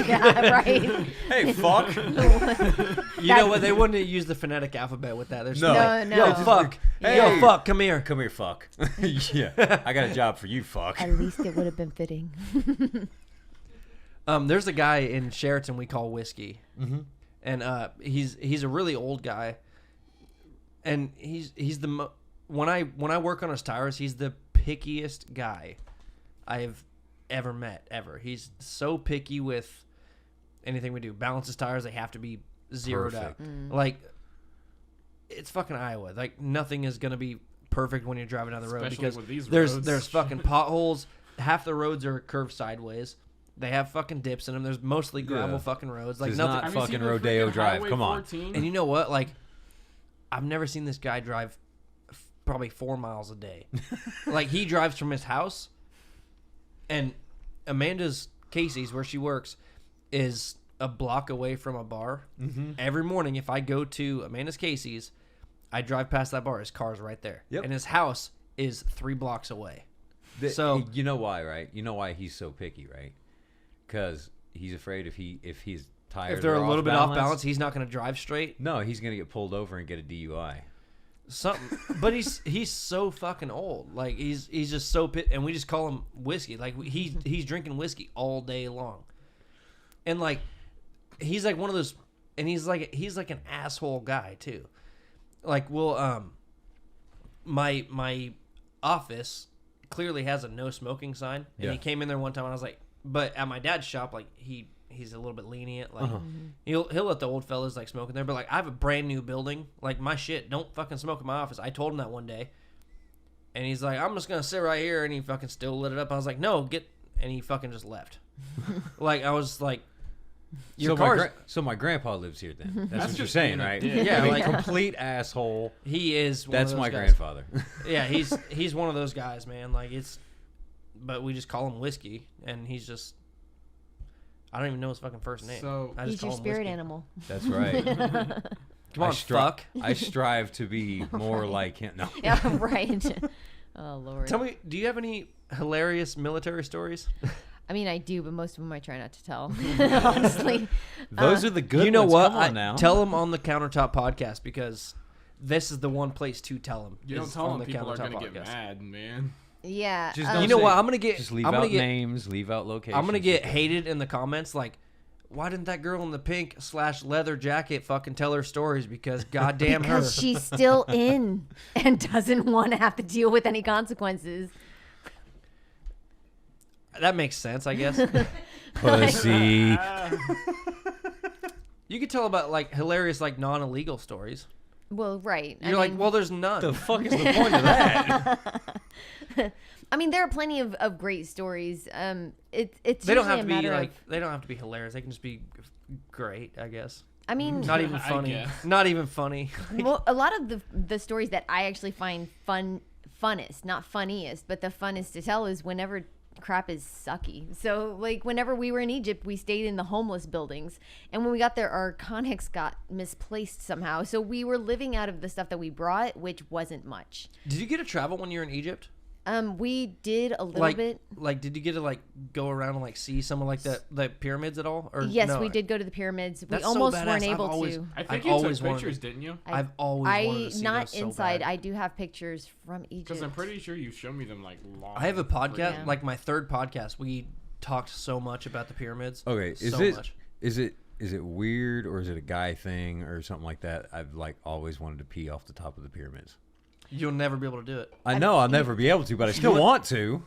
Yeah, right. Hey, fuck. You know what? They wouldn't have used the phonetic alphabet with that. There's No. like, No, yo, no. fuck. Hey. Yo, fuck, come here. Come here, fuck. Yeah, I got a job for you, fuck. At least it would have been fitting. There's a guy in Sheraton we call Whiskey. Mm-hmm. And he's a really old guy, and he's the when I work on his tires, he's the pickiest guy I've ever met ever. He's so picky with anything we do. Balance his tires, they have to be zeroed Perfect. out. Like it's fucking Iowa. Like nothing is gonna be perfect when you're driving down the road Especially because with these there's roads. fucking potholes. Half the roads are curved sideways. They have fucking dips in them. There's mostly gravel Yeah. fucking roads. Like It's nothing. not Have you fucking seen the Rodeo freaking Drive. Highway Come on. 14? And you know what? Like, I've never seen this guy drive probably 4 miles a day. Like he drives from his house, and Amanda's Casey's where she works is a block away from a bar. Every morning, if I go to Amanda's Casey's, I drive past that bar. His car's right there, Yep. and his house is 3 blocks away. So So- you know why, right? You know why he's so picky, right? Because he's afraid if he's tired, If they're or a little bit off balance, he's not going to drive straight. no, he's gonna get pulled over and get a DUI. Something, but he's so fucking old. Like he's just so pit, and we just call him whiskey. Like he's drinking whiskey all day long, and like he's like one of those, and he's like an asshole guy too. Like my office clearly has a no smoking sign, and Yeah. he came in there one time, and I was like, but at my dad's shop, like he's a little bit lenient. Like he'll let the old fellas like smoke in there, but like I have a brand new building. Like my shit, don't fucking smoke in my office. I told him that one day, and he's like, I'm just gonna sit right here, and he fucking still lit it up. I was like, no, get, and he fucking just left. Like I was like, your car's. So my grandpa lives here. Then that's, what you're just saying, being a right? dick. Yeah, I mean, like- complete asshole. He is. One That's of those my guys. grandfather. Yeah, he's one of those guys, man. Like it's, but we just call him whiskey, and he's just. I don't even know his fucking first name. So- I just He's your call him spirit whiskey. animal. That's right. Come on, fuck. I strive to be more Right. like him. No. Yeah, right. Oh Lord. Tell me, do you have any hilarious military stories? I mean, I do, but most of them I try not to tell. Honestly. Those are the good you know ones. what? Come on now. Tell them on the Countertop podcast because this is the one place to tell them. You don't tell them people are gonna get mad, man. Yeah. Just You don't know say- what? I'm gonna get. Just leave I'm gonna out get. names, leave out locations. I'm gonna get hated in the comments. Like, why didn't that girl in the pink / leather jacket fucking tell her stories? Because goddamn her. because she's still in and doesn't want to have to deal with any consequences. That makes sense, I guess. Pussy. You could tell about like hilarious, like non-illegal stories. Well, right. You're like, well, there's none. The fuck is the point of that? I mean, there are plenty of great stories. It's They don't usually have a to be matter like. of, They don't have to be hilarious. They can just be great, I guess. I mean, Not even I funny. guess. Not even funny. a lot of the stories that I actually find funnest, not funniest, but the funnest to tell is whenever crap is sucky. So like whenever we were in Egypt, we stayed in the homeless buildings, and when we got there, our Connex got misplaced somehow. So we were living out of the stuff that we brought, which wasn't much. Did you get to travel when you were in Egypt? We did a little Like, bit. like, did you get to like go around and like see some of like the pyramids at all? Or Yes, no? we did go to the pyramids. We That's so almost badass. weren't I've able always- to. I think I've you took always wanted pictures, to- didn't you? I've always wanted to see not those so inside. bad. I do have pictures from Egypt. Because I'm pretty sure you showed me them like long. I have a podcast, Yeah. like my third podcast. We talked so much about the pyramids. Okay, so much. is it weird or is it a guy thing or something like that? I've like always wanted to pee off the top of the pyramids. You'll never be able to do it. I know I'll never be able to, but I still what? want to.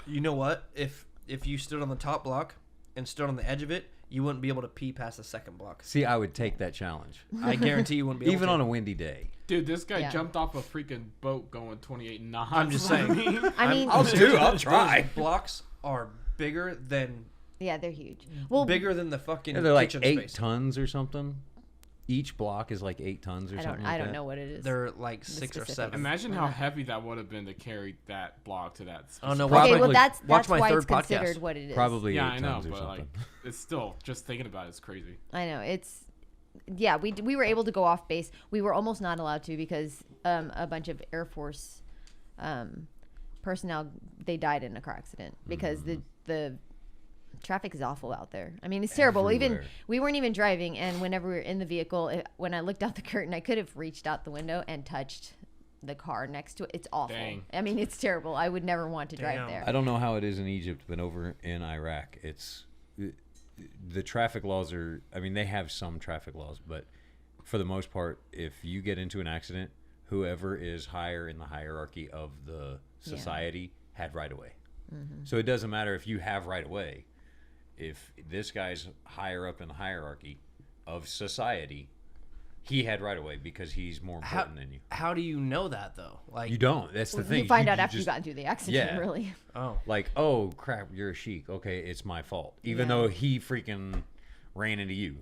You know what? If you stood on the top block and stood on the edge of it, you wouldn't be able to pee past the second block. See, I would take that challenge, I guarantee you wouldn't be able even to. on a windy day. Dude, this guy Yeah. jumped off a freaking boat going 28 knots. I'm just saying. I mean, Those blocks are bigger than yeah, they're huge. Well, bigger than the fucking Yeah, they're like kitchen 8 space. tons or something. Each block is like 8 tons or I something. don't. like I don't that. know what it is. They're like 6 or specifics. 7. Imagine how heavy that would have been to carry that block to that. Oh, no, specific- Probably- Okay, well that's watch my why third it's considered podcast. what it is. Probably Yeah, 8 I know, tons or but something. like, it's still just thinking about it is crazy. I know it's. Yeah, we were able to go off base. We were almost not allowed to because a bunch of Air Force personnel they died in a car accident because the traffic is awful out there. I mean, it's terrible. Even Everywhere. we weren't even driving, and whenever we were in the vehicle, when I looked out the curtain, I could have reached out the window and touched the car next to it. It's awful. Dang. I mean, it's terrible. I would never want to drive Damn. there. I don't know how it is in Egypt, but over in Iraq, it's the traffic laws are. I mean, they have some traffic laws, but for the most part, if you get into an accident, whoever is higher in the hierarchy of the society had right away. So it doesn't matter if you have right away. If this guy's higher up in the hierarchy of society, he had right away because he's more important than you. How do you know that though? Like You don't. That's the thing. You find out after just- you got into the accident, Yeah. really. Oh, like, oh crap, you're a sheik. Okay, it's my fault. Even Yeah. though he freaking ran into you.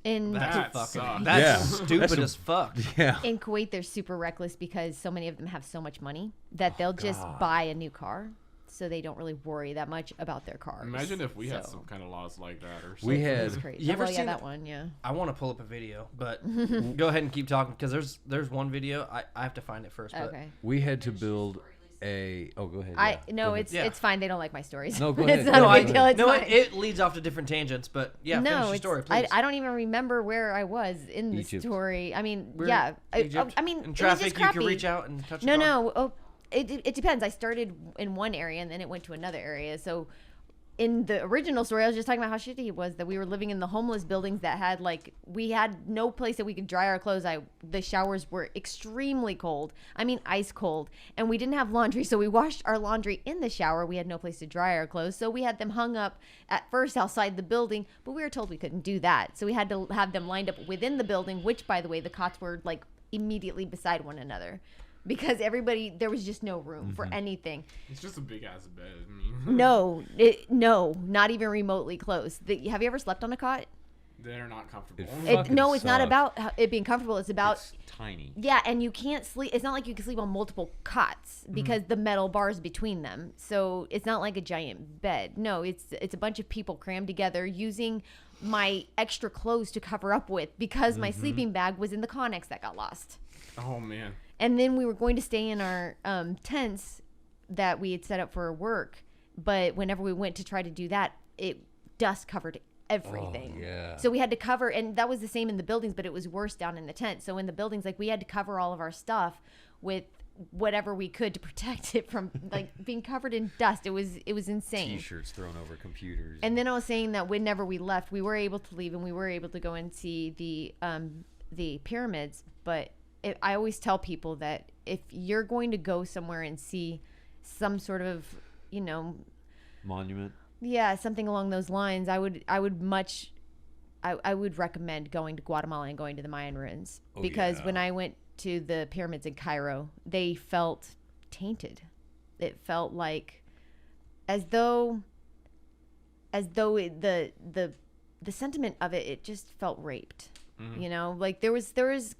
In That Fucking, sucks. that's Yeah. stupid That's a- as fuck. Yeah. in Kuwait, they're super reckless because so many of them have so much money that they'll just God. buy a new car, so they don't really worry that much about their cars. Imagine if we had So, some kind of laws like that or something. We it's had crazy. You ever well, yeah, seen that that- one? Yeah. I want to pull up a video, but go ahead and keep talking because there's one video I have to find it first. But Okay. we had to build a. Oh, go ahead. I yeah. no, Go ahead. it's Yeah. it's fine. They don't like my stories. No, go it's ahead. not No, a big deal. It's no, fine. it leads off to different tangents, but yeah, finish no, your it's, story, please. I don't even remember where I was in the Egypt. story. I mean, We're yeah. Egypt. I mean, in it was traffic, just you can crappy. reach out and touch. No, a car. no. Oh, it depends. I started in one area and then it went to another area. So in the original story, I was just talking about how shitty it was that we were living in the homeless buildings that had we had no place that we could dry our clothes. The showers were extremely cold. I mean, ice cold. And we didn't have laundry, so we washed our laundry in the shower. We had no place to dry our clothes, so we had them hung up at first outside the building, but we were told we couldn't do that. So we had to have them lined up within the building, which, by the way, the cots were immediately beside one another. Because there was just no room for anything. It's just a big ass bed. I mean, No, not even remotely close. Have you ever slept on a cot? they're not comfortable. Fucking No, it's not sucks. about it being comfortable. It's about It's tiny. yeah, and you can't sleep. It's not like you can sleep on multiple cots because the metal bars between them. So it's not like a giant bed. No, it's a bunch of people crammed together using my extra clothes to cover up with because my sleeping bag was in the Connex that got lost. Oh man. And then we were going to stay in our tents that we had set up for work. But whenever we went to try to do that, dust covered everything. Oh, yeah. So we had to cover, and that was the same in the buildings, but it was worse down in the tent. So in the buildings, we had to cover all of our stuff with whatever we could to protect it from being covered in dust. It was insane. T-shirts thrown over computers. And then I was saying that whenever we left, we were able to leave and we were able to go and see the pyramids, but I always tell people that if you're going to go somewhere and see some sort of, Monument. yeah, something along those lines, I would recommend going to Guatemala and going to the Mayan ruins Oh, because yeah. when I went to the pyramids in Cairo, they felt tainted. It felt like as though the sentiment of it just felt raped. There was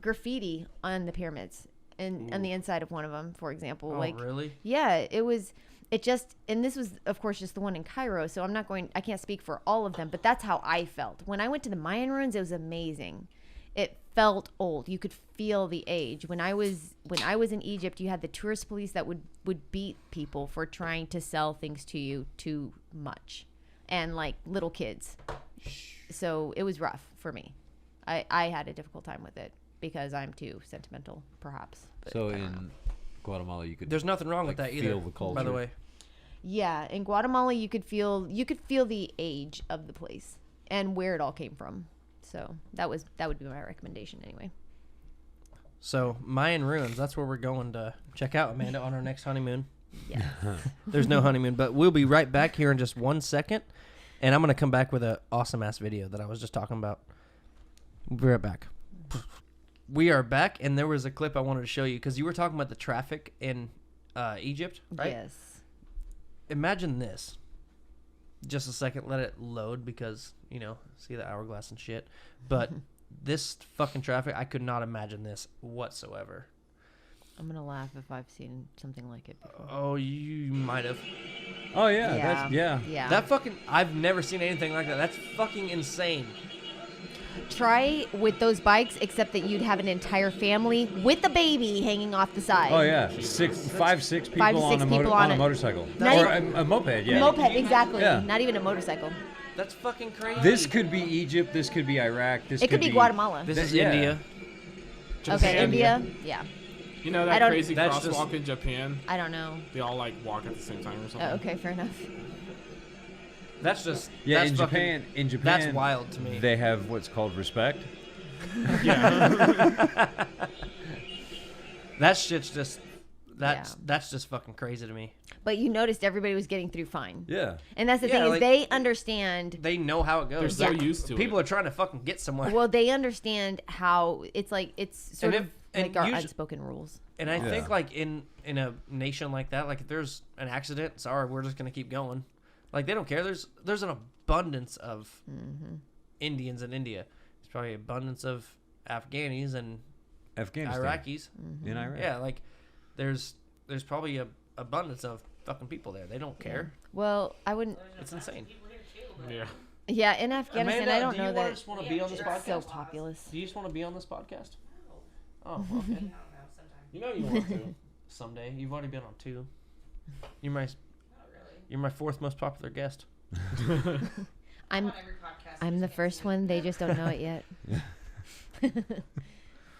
graffiti on the pyramids and on the inside of one of them, for example. Oh, really? Yeah, and this was of course just the one in Cairo, so I can't speak for all of them, but that's how I felt. When I went to the Mayan ruins, it was amazing. It felt old. You could feel the age. When I was in Egypt, you had the tourist police that would beat people for trying to sell things to you too much. And little kids. So it was rough for me. I had a difficult time with it because I'm too sentimental, perhaps. But So I don't know. in Guatemala, you could. There's nothing wrong with that either. feel the By culture. the way, Yeah, in Guatemala you could feel the age of the place and where it all came from. So that would be my recommendation anyway. so Mayan ruins. That's where we're going to check out, Amanda, on our next honeymoon. Yeah. There's no honeymoon, but we'll be right back here in just 1 second, and I'm gonna come back with an awesome ass video that I was just talking about. We'll be right back. We are back, and there was a clip I wanted to show you because you were talking about the traffic in Egypt, right? Yes. Imagine this. Just a second, let it load because see the hourglass and shit. But this fucking traffic, I could not imagine this whatsoever. I'm going to laugh if I've seen something like it before. Oh, you might have. Oh yeah, that's yeah. Yeah. That fucking, I've never seen anything like that. That's fucking insane. Try with those bikes, except that you'd have an entire family with a baby hanging off the side. Oh yeah, 5, 6 people, 5 to 6 people on on a it. motorcycle Not or even- a moped. Yeah. Moped, exactly. Yeah. Not even a motorcycle. That's fucking crazy. This could be Egypt. This could be Iraq. This It could be Guatemala. This is yeah. India. Okay, Japan. India. Yeah. You know I that don't- crazy That's crosswalk in Japan? I don't know. They all walk at the same time or something. Oh, okay, fair enough. That's just Yeah, that's in fucking- Japan, That's wild to me. They have what's called respect. That shit's just that's just fucking crazy to me. But you noticed everybody was getting through fine. Yeah. And that's the Yeah, thing is like- they understand. They know how it goes. They're so used to People it. are trying to fucking get somewhere. Well, they understand how it's sort And of if- like and our usu- unspoken rules. And I Yeah. think like in a nation like that, like if there's an accident, sorry, we're just gonna keep going. Like they don't care. There's an abundance of Indians in India. There's probably abundance of Afghanis and Afghanistan. Iraqis. In Iraq. Yeah, like there's probably a abundance of fucking people there. They don't care. Well, I wouldn't. It's insane. Yeah. Yeah, in Afghanistan, Amanda, I don't do know you that just want to be on this it's podcast? so populous. Do you just want to be on this podcast? Oh, okay. You know you want to. Someday. You've already been on 2. You're my 4th most popular guest. I'm the first one. They just don't know it yet.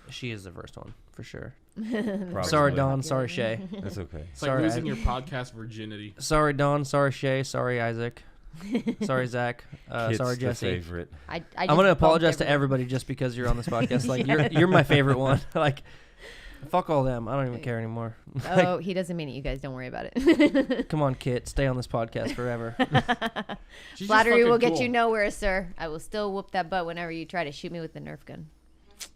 She is the first one for sure. Probably. Sorry, Don. Sorry, Shay. That's okay. It's like Sorry, losing your podcast virginity. Sorry, Don. Sorry, Shay. Sorry, Isaac. Sorry, Zach. Kit's Sorry, the Jesse. favorite. I I'm just gonna bumped apologize to everyone. everybody just because you're on this podcast. Like Yeah. you're my favorite one. Like, fuck all them. I don't even care anymore. Oh, he doesn't mean it. You guys don't worry about it. Come on, Kit. Stay on this podcast forever. She's just Flattery will fucking get you cool. nowhere, sir. I will still whoop that butt whenever you try to shoot me with the Nerf gun.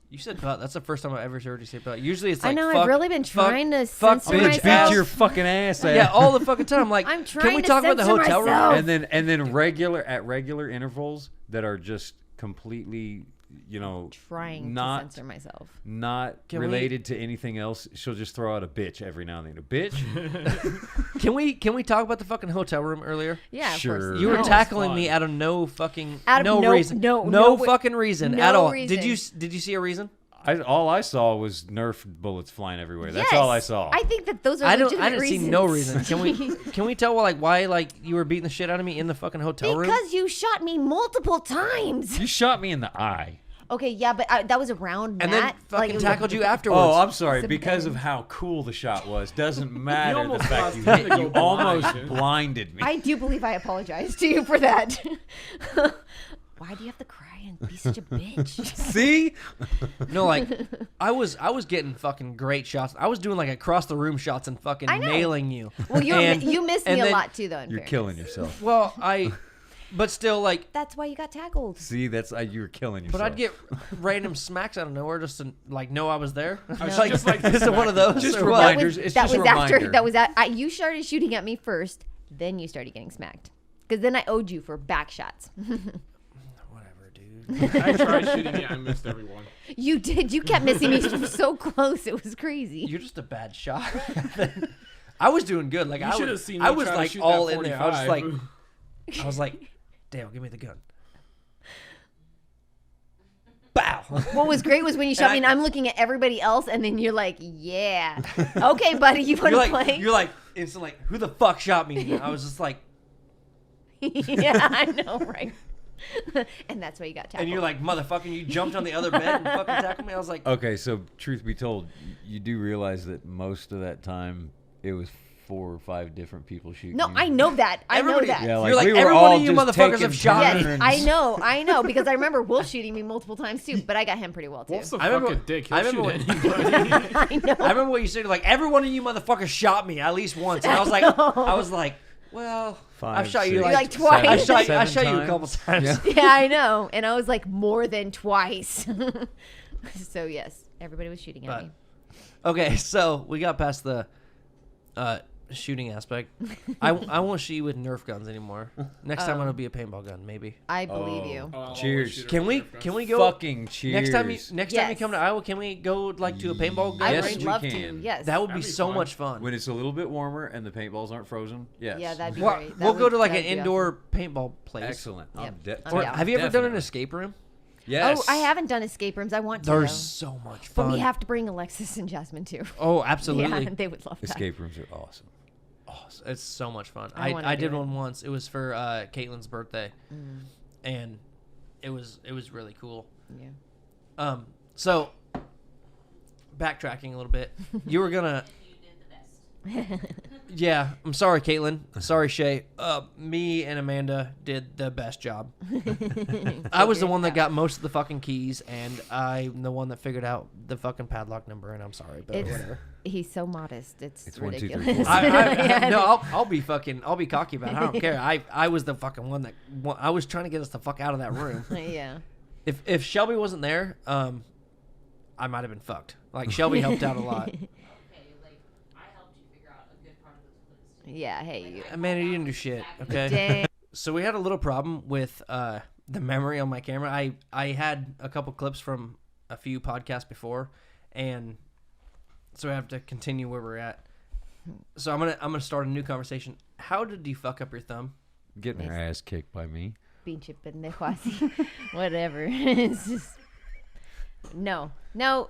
You said butt. That's the first time I've ever heard you say butt. Usually it's like I know. fuck, I've really been fuck, trying to fuck, censor bitch, Bitch, myself. beat your fucking ass. Yeah, all the fucking time. Like, I'm can trying we to talk about the censor hotel myself. room? and then regular intervals that are just completely, Trying not to censor myself. not Can we- related to anything else. She'll just throw out a bitch every now and then. A bitch? Can we talk about the fucking hotel room earlier? Yeah, of Sure. course. You were No. tackling me out of no fucking Out of no no- reason. no- no no- fucking reason no at all. reason. Did you see a reason? All I saw was Nerf bullets flying everywhere. That's Yes. all I saw. I think that those are I legitimate didn't reasons. see no reason. Can we tell why you were beating the shit out of me in the fucking hotel room? Because you shot me multiple times. You shot me in the eye. Okay, yeah, but that was around And Matt. then fucking it was tackled a- you afterwards. Oh, I'm sorry. It's a Because bang. of how cool the shot was. Doesn't matter the almost fact caused you him hit. to go You almost blind. blinded me. I do believe I apologize to you for that. Why do you have to cry and be such a bitch? See? No, like I was getting fucking great shots. I was doing like across the room shots and fucking I know. nailing you. Well, And- you missed me and a then- lot too, though. In You're fairness. killing yourself. Well, but still like. That's why you got tackled. See, that's you were killing yourself. But I'd get random smacks out of nowhere just to like know I was there. was like, just like is it one of those? Just or remind- what? Reminders. It's that just a was after. reminder. That was you started shooting at me first, then you started getting smacked. Because then I owed you for back shots. Whatever, dude. I tried shooting it. I missed everyone. You did. You kept missing me so close. It was crazy. You're just a bad shot. I was doing good. Like You I should have was, seen I me was try to like shoot all that in there. 45. I was like, Dale, give me the gun. Bow. What was great was when you shot me, and I- I'm looking at everybody else, and then you're like, "Yeah, okay, buddy, you want You're to like, play?" you're like instantly like, who the fuck shot me? And I was just like, Yeah, I know, right? And that's why you got tackled. and you're like, motherfucker, you jumped on the other bed and fucking tackled me. I was like, Okay, so truth be told, you do realize that most of that time it was 4 or 5 different people shooting. "No, you. I know that. I know Everybody- that." Yeah, You're like, we were every one all of you just motherfuckers taking have shot Yes, turns. I know, because I remember Wolf shooting me multiple times too, but I got him pretty well too. Wolf's a I remember- fucking dick. He'll I remember shoot when- anybody. I know. I remember what you said. Like, every one of you motherfuckers shot me at least once. And I was like, well, 5, I've shot you 6, You're like twice. I 7 shot you a couple times. Yeah. Yeah, I know, and I was like more than twice. So yes, everybody was shooting at But- me. Okay, so we got past the shooting aspect. I won't shoot you with Nerf guns anymore. Next time it'll be a paintball gun, maybe. I believe Oh. you. Oh, I'll always Cheers. shoot Can her we with Nerf can guns. we go Fucking cheers. next time you Yes. come to Iowa? Can we go like to a paintball gun I Yes, range? would we love to. can. Yes. That would be That'd be so fun. much fun. When it's a little bit warmer and the paintballs aren't frozen. Yes. Yeah, that'd be Well, great. we'll That go would- to like an that'd be indoor paintball place. Excellent. Yep. Or Yeah. have you ever done an Definitely. escape room? Yes. Oh, I haven't done escape rooms. I want to. They're though. so much But fun. we have to bring Alexis and Jasmine too. Oh, absolutely. Yeah, they would love that. Escape rooms are awesome. Awesome. It's so much fun. I wanna I do did it. one once. It was for Caitlin's birthday, and it was really cool. Yeah. So backtracking a little bit, you were gonna. You did the best. Yeah, I'm sorry, Caitlin. Sorry, Shay. Me and Amanda did the best job. I was the one that got most of the fucking keys, and I'm the one that figured out the fucking padlock number. And I'm sorry, but It's whatever. he's so modest. It's, It's 1, 2, 3, ridiculous. 4. Yeah, No, I'll be cocky about it. I don't care. I was the fucking one that I was trying to get us the fuck out of that room. yeah. If Shelby wasn't there, I might have been fucked. Like Shelby helped out a lot. Okay, like I helped you figure out a good part of this place. Yeah. Hey. You. Amanda, you didn't do shit. Okay. Dang. So we had a little problem with the memory on my camera. I had a couple clips from a few podcasts before, and so I have to continue where we're at. So I'm gonna start a new conversation. How did you fuck up your thumb? Getting her ass kicked by me. Pinche pendejo así. Whatever. It's just no.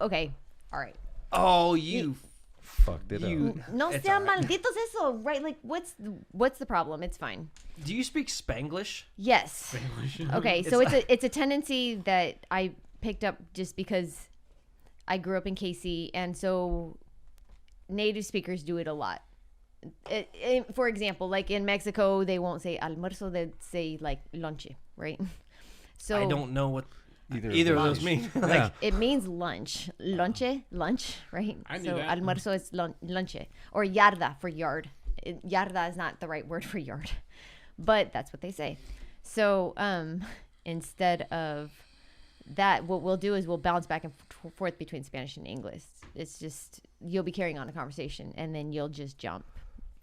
Okay. All right. Oh, you Fucked it you. up. No It's sean all right. malditos eso, right? Like, what's the problem? It's fine. Do you speak Spanglish? Yes. Okay, so it's a tendency that I picked up just because I grew up in KC, and so native speakers do it a lot. For example, like in Mexico, they won't say almuerzo; they say like lonche, right? So I don't know what Either of those mean. Like, Yeah. it means lunch, lunch, right? I knew so that. almuerzo is lunche, or yarda for yard. Yarda is not the right word for yard, but that's what they say. So instead of that, what we'll do is we'll bounce back and forth between Spanish and English. It's just you'll be carrying on a conversation, and then you'll just jump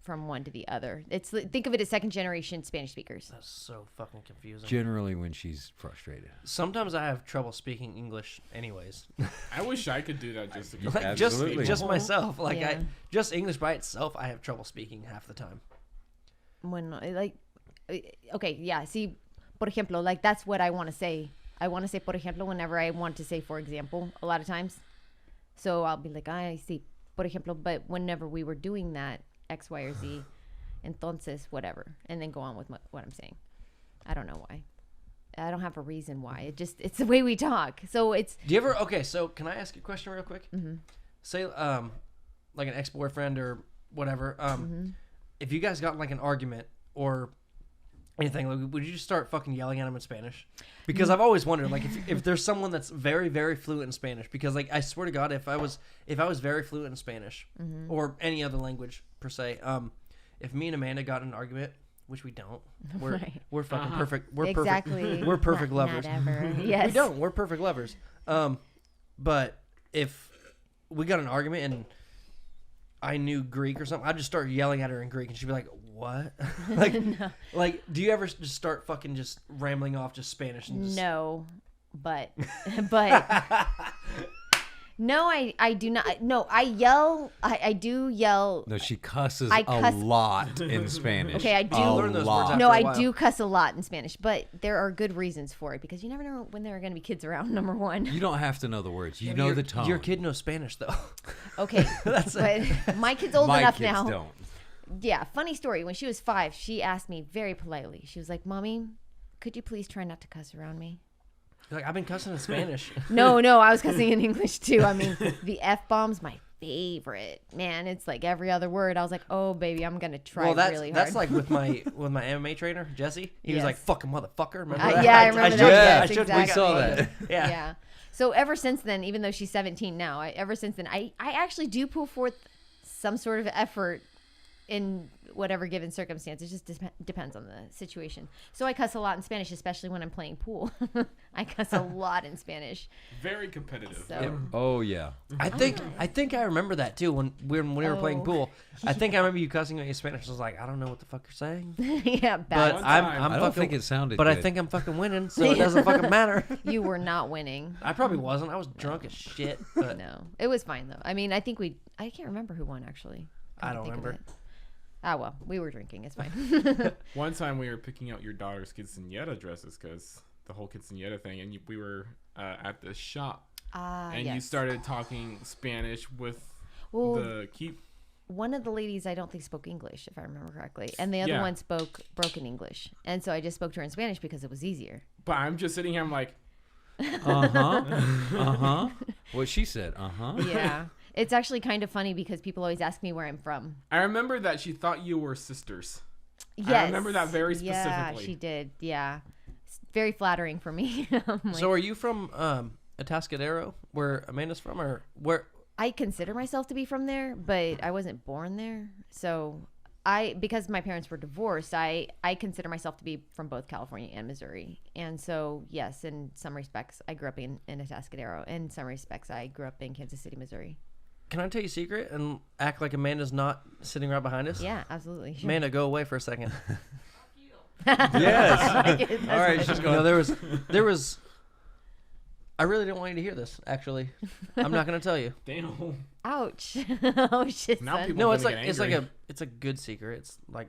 from one to the other. Think of it as second generation Spanish speakers. that's so fucking confusing. Generally when she's frustrated. Sometimes I have trouble speaking English, anyways. I wish I could do that just to Like Absolutely. just myself. Like Yeah. just English by itself, I have trouble speaking half the time. When like okay, yeah, see, por ejemplo, like that's what I want to say. I want to say por ejemplo whenever I want to say for example a lot of times. So I'll be like, I see por ejemplo, but whenever we were doing that X, Y, or Z, entonces whatever, and then go on with what I'm saying. I don't know why. I don't have a reason why. It's the way we talk. So it's Do you ever? Okay, so can I ask you a question real quick? Mm-hmm. Say, like an ex-boyfriend or whatever. If you guys got in like an argument or anything, like, would you just start fucking yelling at him in Spanish? Because I've always wondered, like, if there's someone that's very, very fluent in Spanish, because like I swear to God, if I was very fluent in Spanish or any other language per se, if me and Amanda got in an argument, which we don't, we're fucking perfect. We're exactly perfect. We're perfect lovers. Not ever. Yes. We don't. We're perfect lovers. But if we got in an argument and I knew Greek or something, I'd just start yelling at her in Greek, and she'd be like, "What?" like, do you ever just start fucking just rambling off just Spanish? And just... No, but no, I do not. No, I yell. I do yell. No, she cusses I cuss- a lot in Spanish. Okay, I do A learn those words lot. after No, a I while. do cuss a lot in Spanish, but there are good reasons for it because you never know when there are going to be kids around. Number one. You don't have to know the words. You know your, the tone. Your kid knows Spanish though. Okay, That's but my kid's old My enough kids now. don't. Yeah, funny story. When she was 5, she asked me very politely. She was like, "Mommy, could you please try not to cuss around me?" Like, I've been cussing in Spanish. No, I was cussing in English too. I mean, the F-bomb's my favorite. Man, it's like every other word. I was like, "Oh, baby, I'm going to try Well, that's really hard." that's like with my MMA trainer Jesse. He was Yes. like, "Fucking motherfucker." Remember that? yeah, I remember showed that. you- Yes, I showed you- exactly. We saw that. Yeah. Yeah. So ever since then, even though she's 17 now, ever since then, I actually do pull forth some sort of effort in whatever given circumstance. It just depends on the situation. So I cuss a lot in Spanish, especially when I'm playing pool. I cuss a lot in Spanish. Very competitive. So Oh yeah. I think I remember that too when we were playing Oh. pool. I think I remember you cussing me in Spanish. I was like, I don't know what the fuck you're saying, yeah, but bad. One I'm time. I'm I don't fucking, think it sounded but I good. think I'm fucking winning, so it doesn't fucking matter. You were not winning. I probably wasn't. I was drunk as shit, but No, it was fine though. I mean, I think I can't remember who won actually. I Come to don't think of remember. it. Ah, well, we were drinking. It's fine. One time we were picking out your daughter's quinceañera dresses because the whole quinceañera thing, and we were at the shop, and you yes. started talking Spanish with Well, the keep. one of the ladies I don't think spoke English, if I remember correctly, and the other Yeah. one spoke broken English, and so I just spoke to her in Spanish because it was easier. But I'm just sitting here. I'm like, What she said. Yeah, it's actually kind of funny because people always ask me where I'm from. I remember that she thought you were sisters. Yes, remember that very Yeah, specifically. she did. Yeah, it's very flattering for me. I'm like, so are you from Atascadero, where Amanda's from, or where? I consider myself to be from there, but I wasn't born there. So because my parents were divorced, I consider myself to be from both California and Missouri. And so, yes, in some respects, I grew up in Atascadero. In some respects, I grew up in Kansas City, Missouri. Can I tell you a secret and act like Amanda's not sitting right behind us? Yeah, absolutely. Sure. Amanda, go away for a second. Yes. That's All right, what she's it going. No, there was. I really didn't want you to hear this. Actually, I'm not gonna tell you. Damn. Ouch. Oh shit. Now Son. people- No, I'm it's gonna like get it's like angry. it's a good secret. It's like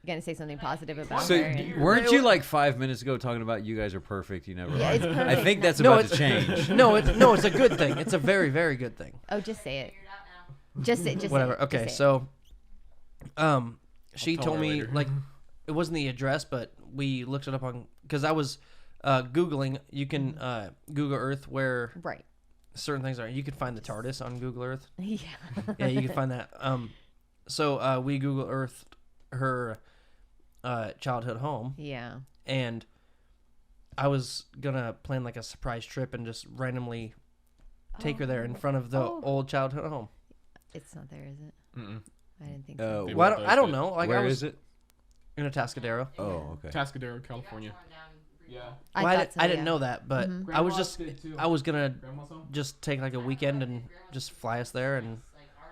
You gonna say something positive about So her? and- weren't you like 5 minutes ago talking about you guys are perfect? You never. Yeah, are. it's I perfect. think that's No, about to it's- change. no, it's a good thing. It's a very very good thing. Oh, just say it. Figure it out now. Just say. Just Whatever. Say it. Okay, Just say so, she tell told her me later. like it wasn't the address, but we looked it up on because I was googling. You can Google Earth where it. Right. certain things are. You can find the TARDIS on Google Earth. Yeah. Yeah, you can find that. So we Google Earthed her childhood home, Yeah. and I was gonna plan like a surprise trip and just randomly take her there in front of the Oh. old childhood home. It's not there, is it? Mm-mm. I didn't think so. They Well, won't I don't post it. know. Like Where I was is it? in Atascadero. Oh, okay. Tascadero, You got California. someone down in Yeah. Well, I, I, thought so, I didn't yeah. know that, but Mhm. I was Grandma's just did too. I was gonna Grandma's home? just take like a weekend and just fly us there, and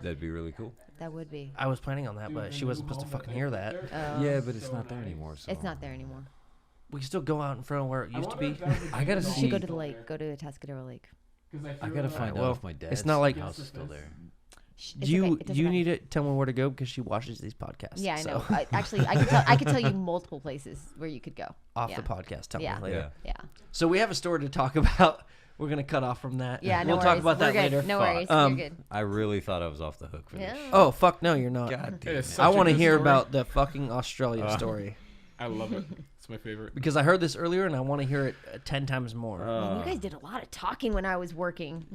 That'd be really cool. That would be. I was planning on that, but she wasn't supposed to fucking hear that. Oh. Yeah, but it's not there anymore. So It's not there anymore. We can still go out in front of where it used to be. I gotta You see. should go to the lake. Go to Atascadero Lake. I gotta find Well, out if my dad's it's not like- house is still there. Shh, Do it's you okay, it doesn't you matter. need to tell me where to go because she watches these podcasts. Yeah, I so know. Actually, I could tell you multiple places where you could go. off yeah. the podcast. Tell Yeah. me later. Yeah. Yeah. So we have a story to talk about. We're gonna cut off from that. Yeah. No we'll talk worries. about We're that good. later. No Fuck. worries. Um, You're good. I really thought I was off the hook for this. Yeah. Oh fuck no, you're not. God damn It is it. such I a want to good hear story. about the fucking Australia story I love it. It's my favorite. because I heard this earlier and I want to hear it 10 times more. Man, you guys did a lot of talking when I was working.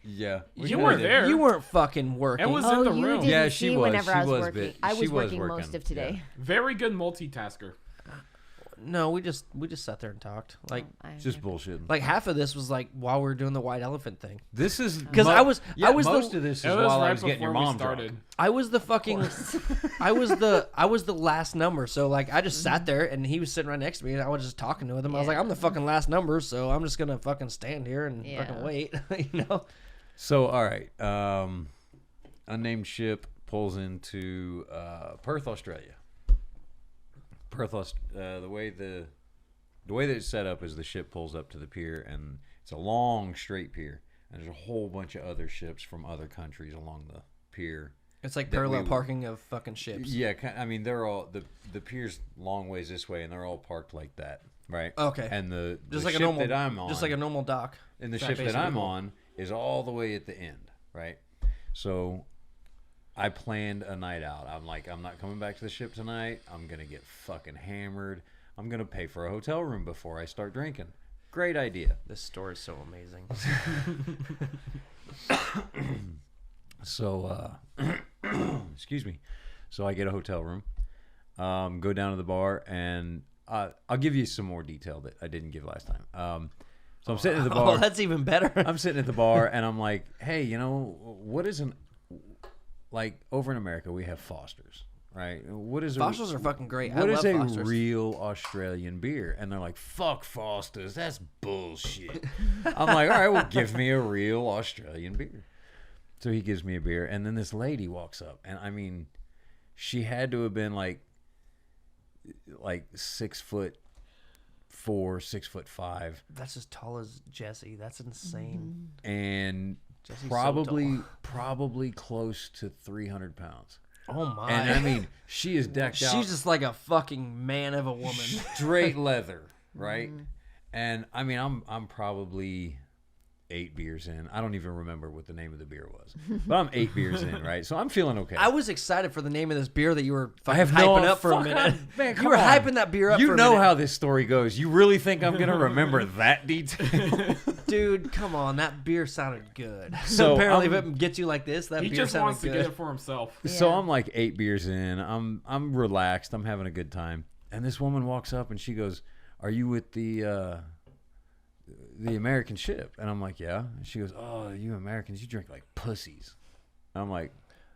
Yeah. we You kinda weren't did. there. You weren't fucking working. It was Oh, in the you room. didn't Yeah, see she was. whenever She I was was working. bit- I she was was working most working, of today. yeah. Very good multitasker. No, we just sat there and talked. Like Just bullshit. like half of this was like while we were doing the white elephant thing. This is 'Cause mo- I was- yeah, I was the- most of this is It was while I right was getting your before we mom started. drunk. I was the fucking I was the last number. So like I just sat there and he was sitting right next to me and I was just talking to him. I was like, Yeah. I'm the fucking last number, so I'm just gonna fucking stand here and Yeah. fucking wait. You know? So all right, unnamed ship pulls into Perth, Australia. The way that it's set up is the ship pulls up to the pier and it's a long straight pier and there's a whole bunch of other ships from other countries along the pier. It's like That parallel we- parking of fucking ships. Yeah, I mean they're all the pier's long ways this way and they're all parked like that, right? Okay. And the Just the like a ship normal that I'm on, just like a normal dock. and the That's ship that basically I'm cool. on is all the way at the end, right? So I planned a night out. I'm like, I'm not coming back to the ship tonight. I'm going to get fucking hammered. I'm going to pay for a hotel room before I start drinking. Great idea. This story's so amazing. So, excuse me. So I get a hotel room, go down to the bar, and I'll give you some more detail that I didn't give last time. So I'm sitting at the bar. Oh, that's even better. I'm sitting at the bar and I'm like, hey, you know, what is like over in America we have Fosters, right? What is Fosters are fucking great. What I is love a Fosters. real Australian beer? And they're like, fuck Fosters, that's bullshit. I'm like, all right, well, give me a real Australian beer. So he gives me a beer, and then this lady walks up, and I mean, she had to have been like 6'4", 6'5", That's as tall as Jesse. That's insane. and Jesse's so probably close to 300 pounds. Oh my. And I mean, she is decked out she's just like a fucking man of a woman. straight leather, right? And I mean, I'm probably 8 beers in. I don't even remember what the name of the beer was, but I'm 8 beers in, right? So I'm feeling okay. I was excited for the name of this beer that you were I fucking have hyping no up for a fuck, minute. Man, you come were on. hyping that beer up for You a know minute. how this story goes. You really think I'm gonna remember that detail? Dude, come on. That beer sounded good. So, apparently if I'm- it gets you like this, that He beer just sounded wants to good. get it for himself. So Yeah. I'm like 8 beers in. I'm relaxed. I'm having a good time. And this woman walks up and she goes, "Are you with the American ship?" And I'm like, "Yeah." And she goes, "Oh, you Americans, you drink like pussies." I'm like,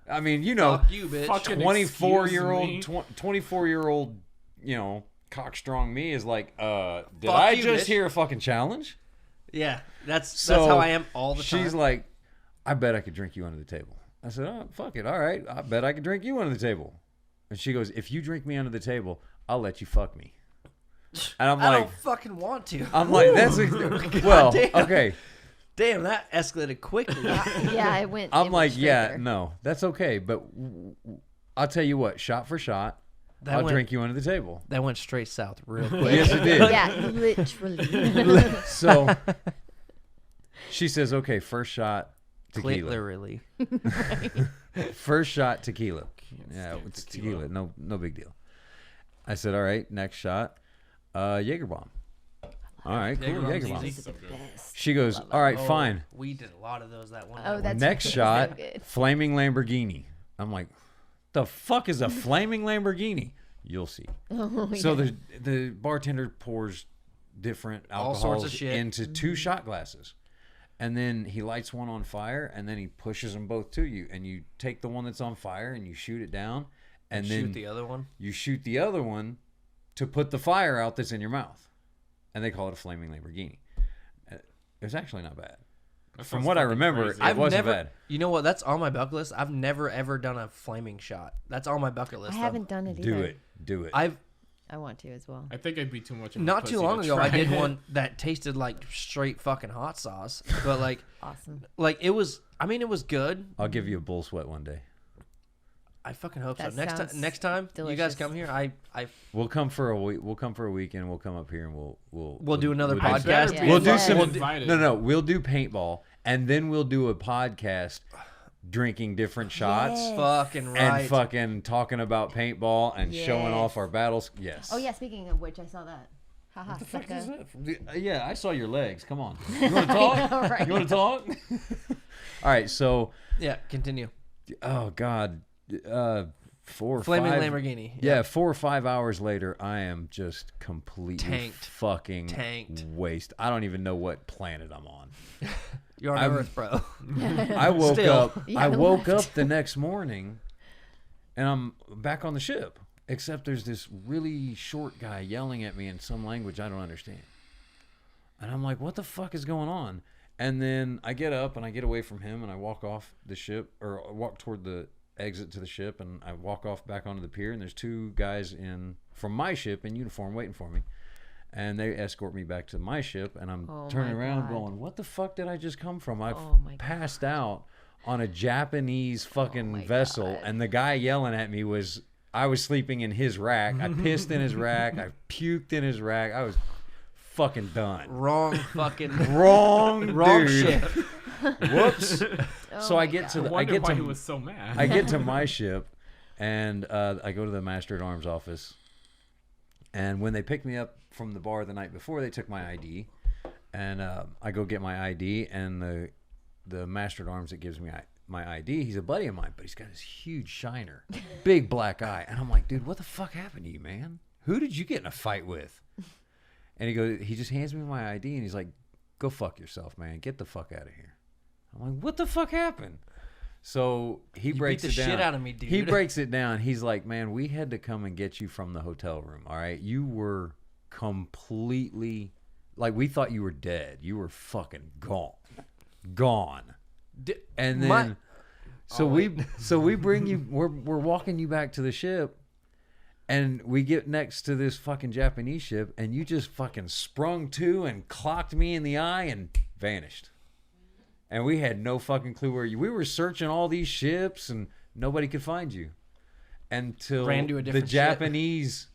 I mean, you know, Fuck you, bitch. Fucking 24-year-old, excuse me. 24-year-old, you know, cockstrong me is like, did Fuck I you, just bitch. hear a fucking challenge? Yeah, that's So how I am all the time. She's like, "I bet I could drink you under the table." I said, "Oh, fuck it. All right. I bet I could drink you under the table." And she goes, "If you drink me under the table, I'll let you fuck me. And I'm I like, don't fucking want to. I'm like, that's well, damn. okay. Damn, that escalated quickly. Yeah, it went. I'm it like, went straight yeah, there. no, that's okay. But I'll tell you what, shot for shot, I'll drink you under the table. That went straight south real quick. Yes, it did. Yeah, literally. So she says, okay, first shot, tequila. Literally. First shot, tequila. Yeah, stand it's tequila. tequila. No big deal. I said, all right, next shot, Jaeger bomb. All right, cool, Jaeger Jaeger bomb's bomb. easy. So good. She goes, all right, Oh, fine. We did a lot of those that one. Oh, night. that's Next so shot, good. flaming Lamborghini. I'm like, the fuck is a flaming Lamborghini? You'll see. Oh, So yeah. the bartender pours different All alcohols sorts of shit. into 2 shot glasses. And then he lights one on fire and then he pushes them both to you. And you take the one that's on fire and you shoot it down. And then shoot the other one. you shoot the other one to put the fire out that's in your mouth. And they call it a flaming Lamborghini. It was actually not bad. That From sounds what I fucking remember, crazy. it wasn't bad. You know what? That's on my bucket list. I've never ever done a flaming shot. That's on my bucket I list. though. haven't done it either. Do it. I want to as well. I think I'd be too much of a not too pussy long to ago. I try did it. one that tasted like straight fucking hot sauce, but Awesome. like it was. I mean, it was good. I'll give you a bull sweat one day. I fucking hope That so. Next time, sounds you guys delicious. come here. I We'll come for a week. We'll come for a weekend. We'll come up here and we'll do another do- I better podcast. be We'll do fucking some- invited. No, we'll do paintball and then we'll do a podcast drinking different shots Yes. fucking right. and fucking talking about paintball and showing Yes. off our battles. Yes. Oh yeah, speaking of which, I saw that. Haha. sucker. Yeah, I saw your legs. Come on. You want to talk? know, right? You want to talk? All right. So, Yeah, continue. oh God, 4 or Flaming 5. Lamborghini. Yeah, 4 or 5 hours later, I am just completely Tanked. fucking Tanked. waste. I don't even know what planet I'm on. You're on I'm- Earth, bro. I woke Still. up. Yeah, I the woke left. up the next morning, and I'm back on the ship. Except there's this really short guy yelling at me in some language I don't understand, and I'm like, "What the fuck is going on?" And then I get up and I get away from him, and I walk off the ship, or I walk toward the exit to the ship, and I walk off back onto the pier, and there's 2 guys from my ship in uniform waiting for me. And they escort me back to my ship, and I'm Oh turning my around God. going, what the fuck did I just come from? I've Oh my God. passed out on a Japanese fucking my vessel, God. and the guy yelling at me was, I was sleeping in his rack. I pissed in his rack. I puked in his rack. I was fucking done. Wrong fucking Wrong wrong dude. shit. Whoops. Oh So my I get God. to I the, I wonder get why to he was so mad. I get to my ship, and I go to the master at arms office. And when they picked me up from the bar the night before, they took my ID, and I go get my ID, and the master at arms that gives me my ID, he's a buddy of mine, but he's got this huge shiner, big black eye, and I'm like, dude, what the fuck happened to you, man? Who did you get in a fight with? And he just hands me my ID, and he's like, go fuck yourself, man. Get the fuck out of here. I'm like, what the fuck happened? So he You breaks beat it the down. shit out of me, dude. He breaks it down. He's like, man, we had to come and get you from the hotel room. All right, you were completely like, we thought you were dead. You were fucking gone. And then, My- so we bring you. We're walking you back to the ship. And we get next to this fucking Japanese ship, and you just fucking sprung to and clocked me in the eye and vanished. And we had no fucking clue where we were searching all these ships, and nobody could find you until Ran to a the different ship. Japanese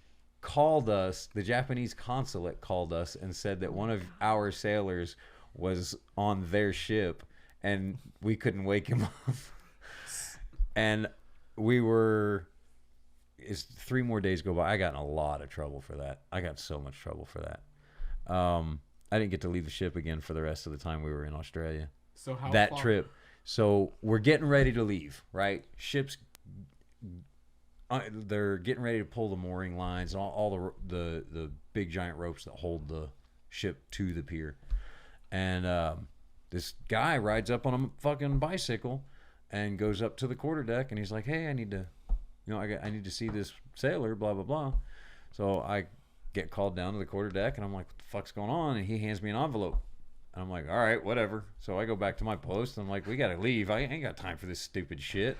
called us. The Japanese consulate called us and said that one of our sailors was on their ship, and we couldn't wake him up. And we were. Is 3 more days go by. I got in a lot of trouble for that. I got so much trouble for that. I didn't get to leave the ship again for the rest of the time we were in Australia. So how That far- trip. So we're getting ready to leave, right? Ships, they're getting ready to pull the mooring lines, all the big giant ropes that hold the ship to the pier. And this guy rides up on a fucking bicycle and goes up to the quarterdeck, and he's like, "Hey, I need to." I need to see this sailor, blah, blah, blah. So I get called down to the quarterdeck, and I'm like, what the fuck's going on? And he hands me an envelope. And I'm like, all right, whatever. So I go back to my post, and I'm like, we got to leave. I ain't got time for this stupid shit.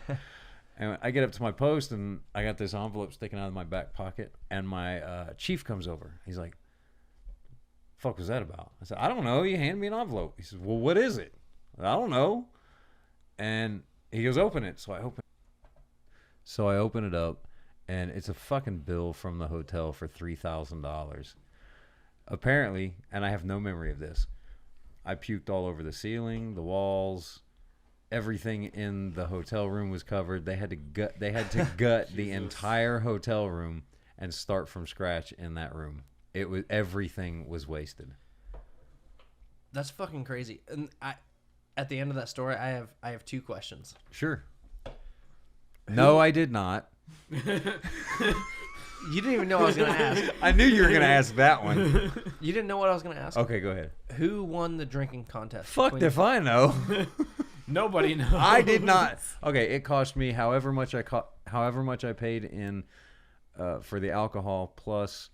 And I get up to my post, and I got this envelope sticking out of my back pocket, and my chief comes over. He's like, fuck was that about? I said, I don't know. You hand me an envelope. He says, well, what is it? I don't know. And he goes, open it. So I open it up, and it's a fucking bill from the hotel for $3,000. Apparently, and I have no memory of this, I puked all over the ceiling, the walls. Everything in the hotel room was covered. They had to gut the entire hotel room and start from scratch in that room. Everything was wasted. That's fucking crazy. And at the end of that story, I have 2 questions. Sure. No, I did not. You didn't even know I was gonna ask. I knew you were gonna ask that one. You didn't know what I was gonna ask. Okay, go ahead. Who won the drinking contest? Fucked between- if I know. Nobody knows. I did not. Okay, it cost me however much I paid in for the alcohol plus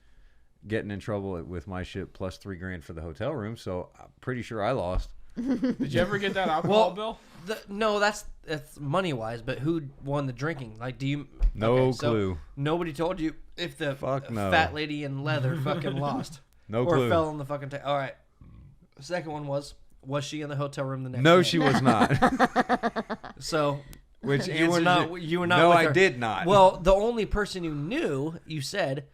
getting in trouble with my shit plus $3,000 for the hotel room. So I'm pretty sure I lost. Did you ever get that alcohol bill? No, that's money wise. But who won the drinking? Like, do you? No so clue. Nobody told you if the Fuck no. fat lady in leather fucking lost. No or clue. fell in the fucking. All right. The second one was she in the hotel room the next No, day? she was not. So. Which You were not. You were not. No, with I her. did not. Well, the only person who knew, you said,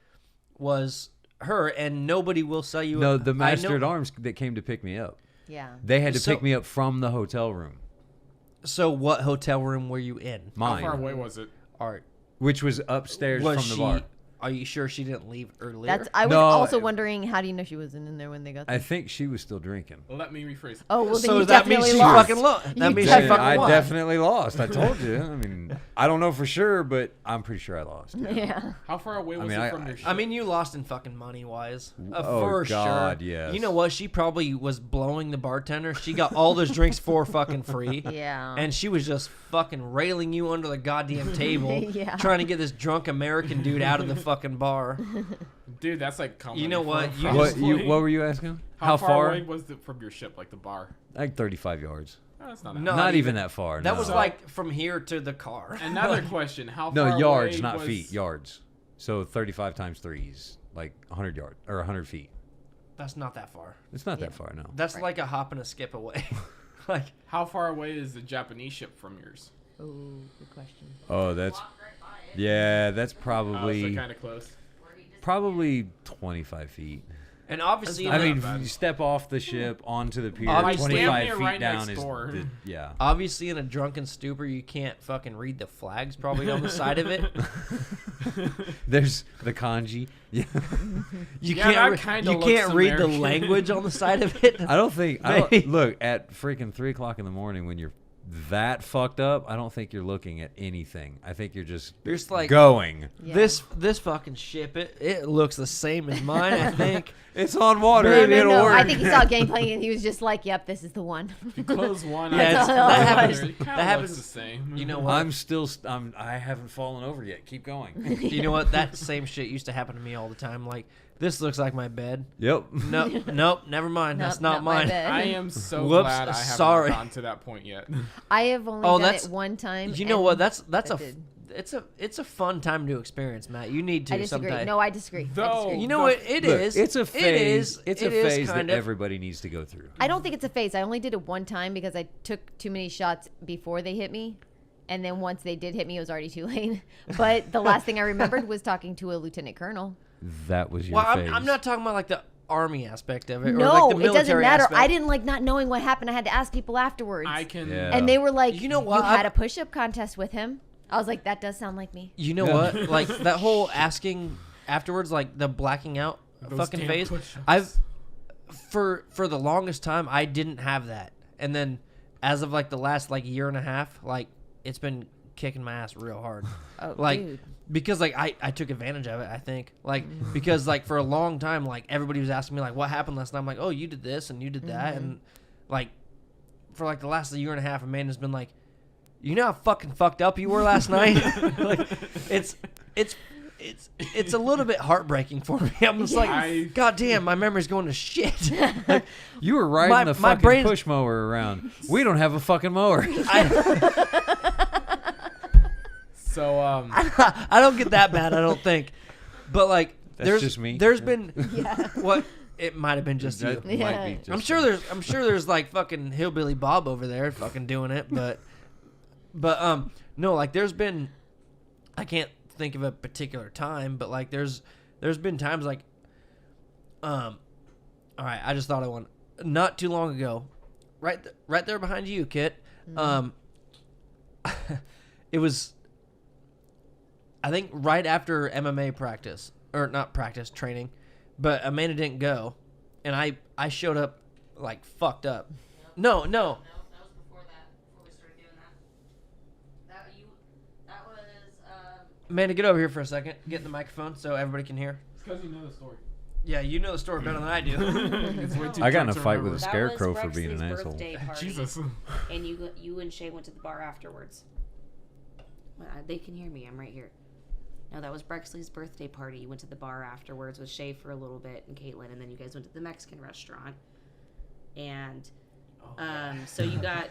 was her, and nobody will sell you. No, the master I at know- arms that came to pick me up. Yeah. They had to So- pick me up from the hotel room. So, what hotel room were you in? How far Mine, away was it? Art. which was upstairs Was from she? the bar. Are you sure she didn't leave earlier? I was No, also I- wondering, how do you know she wasn't in there when they got there? I think she was still drinking. Let me rephrase. Oh, well, then so you that means definitely she lost. fucking lost. That You means she definitely- fucking I won. definitely lost. I told you. I mean, I don't know for sure, but I'm pretty sure I lost. Yeah. How far away was mean, it from your ship? I mean, you lost in fucking money wise. Oh, For God, sure. yes. You know what? She probably was blowing the bartender. She got all those drinks for fucking free. Yeah. And she was just fucking railing you under the goddamn table, Yeah. trying to get this drunk American dude out of the fucking bar. dude, that's like comedy You know what? for- You for- just- What were you asking? How far away was it from your ship, like the bar? Like 35 yards. Oh, that's not that. No. Not even that far. That no. was like from here to the car. Another question: How no far yards, away not was, feet. Yards. So 35 times 3 is like 100 yards or 100 feet. That's not that far. It's not that far, no. That's like a hop and a skip away. Like, How far away is the Japanese ship from yours? Oh, good question. Oh, that's Walked right by it. yeah. That's Oh, so probably kind of close. Where he just 25 feet. and obviously, That's I not mean, bad. you step off the ship onto the pier. Obviously- 25 Damn feet near right down next is door. yeah. obviously in a drunken stupor, you can't fucking read the flags probably on the side of it. There's the kanji. Yeah. You Yeah, that can't. kinda You looks can't read the American. language on the side of it. I don't think. Maybe. Look at freaking 3 o'clock in the morning when you're that fucked up. I don't think you're looking at anything. I think you're just You're just like going. Yeah. this fucking ship. It looks the same as mine. I think. It's on water. No, no, It'll no. work. I think he saw Gangplank and he was just like, "Yep, this is the one." If you close one, Yeah, eye, it's- the that other, happens- it kinda that looks happens- the same. You know what? I'm still. I haven't fallen over yet. Keep going. You know what? That same shit used to happen to me all the time. Like, this looks like my bed. Yep. No, nope, never mind. Nope, That's not my mine. bed. I am so Whoops, glad I haven't sorry. gotten to that point yet. I have only Oh, done that's- it one time. You know and what? That's that a did. it's a fun time to experience, Matt. You need to I disagree. sometime. No, I disagree. I Though- disagree. You know what? It Look, is. It's a phase. It is. It's it a is phase that kind of- everybody needs to go through. I don't think it's a phase. I only did it one time because I took too many shots before they hit me. And then once they did hit me, it was already too late. But the last thing I remembered was talking to a lieutenant colonel. That was your Well, phase. I'm not talking about like the army aspect of it, or No, like the it military doesn't matter. aspect. I didn't like not knowing what happened. I had to ask people afterwards. I can. Yeah. And they were like, You know what? You had a push-up contest with him. I was like, that does sound like me. You know what? Like that whole asking afterwards, like the blacking out Those fucking damn phase. push-ups. I've for the longest time I didn't have that, and then as of like the last like year and a half, like it's been kicking my ass real hard. Oh, Like dude. because like I took advantage of it. I think like because like for a long time like everybody was asking me like what happened last night. I'm like, oh, you did this and you did that, and like for like the last year and a half, Amanda's been like, you know how fucking fucked up you were last night. Like it's a little bit heartbreaking for me. I'm just I- like, God damn, my memory's going to shit. You were riding My- the my fucking brain's- push mower around. We don't have a fucking mower. So I don't get that bad. I don't think. But like, That's just me. There's been Yeah. what it might have been just you. That might be just I'm sure there's like fucking hillbilly Bob over there fucking doing it, but no, like there's been, I can't think of a particular time, but like there's been times like all right, I just thought of one not too long ago, right there behind you, Kit. It was, I think, right after MMA practice, or not practice, training, but Amanda didn't go, and I showed up like fucked up. No, No, that was before we started doing that. That was Amanda, get over here for a second. Get in the microphone so everybody can hear. it's because you know the story. Yeah, you know the story better than I do. It's way too I got in drunk a to fight with remember. a That scarecrow was for being an Brexley's asshole. birthday party, Jesus. and you and Shay went to the bar afterwards. Well, they can hear me. I'm right here. No, that was Brexley's birthday party. You went to the bar afterwards with Shay for a little bit and Caitlin, and then you guys went to the Mexican restaurant. And so you got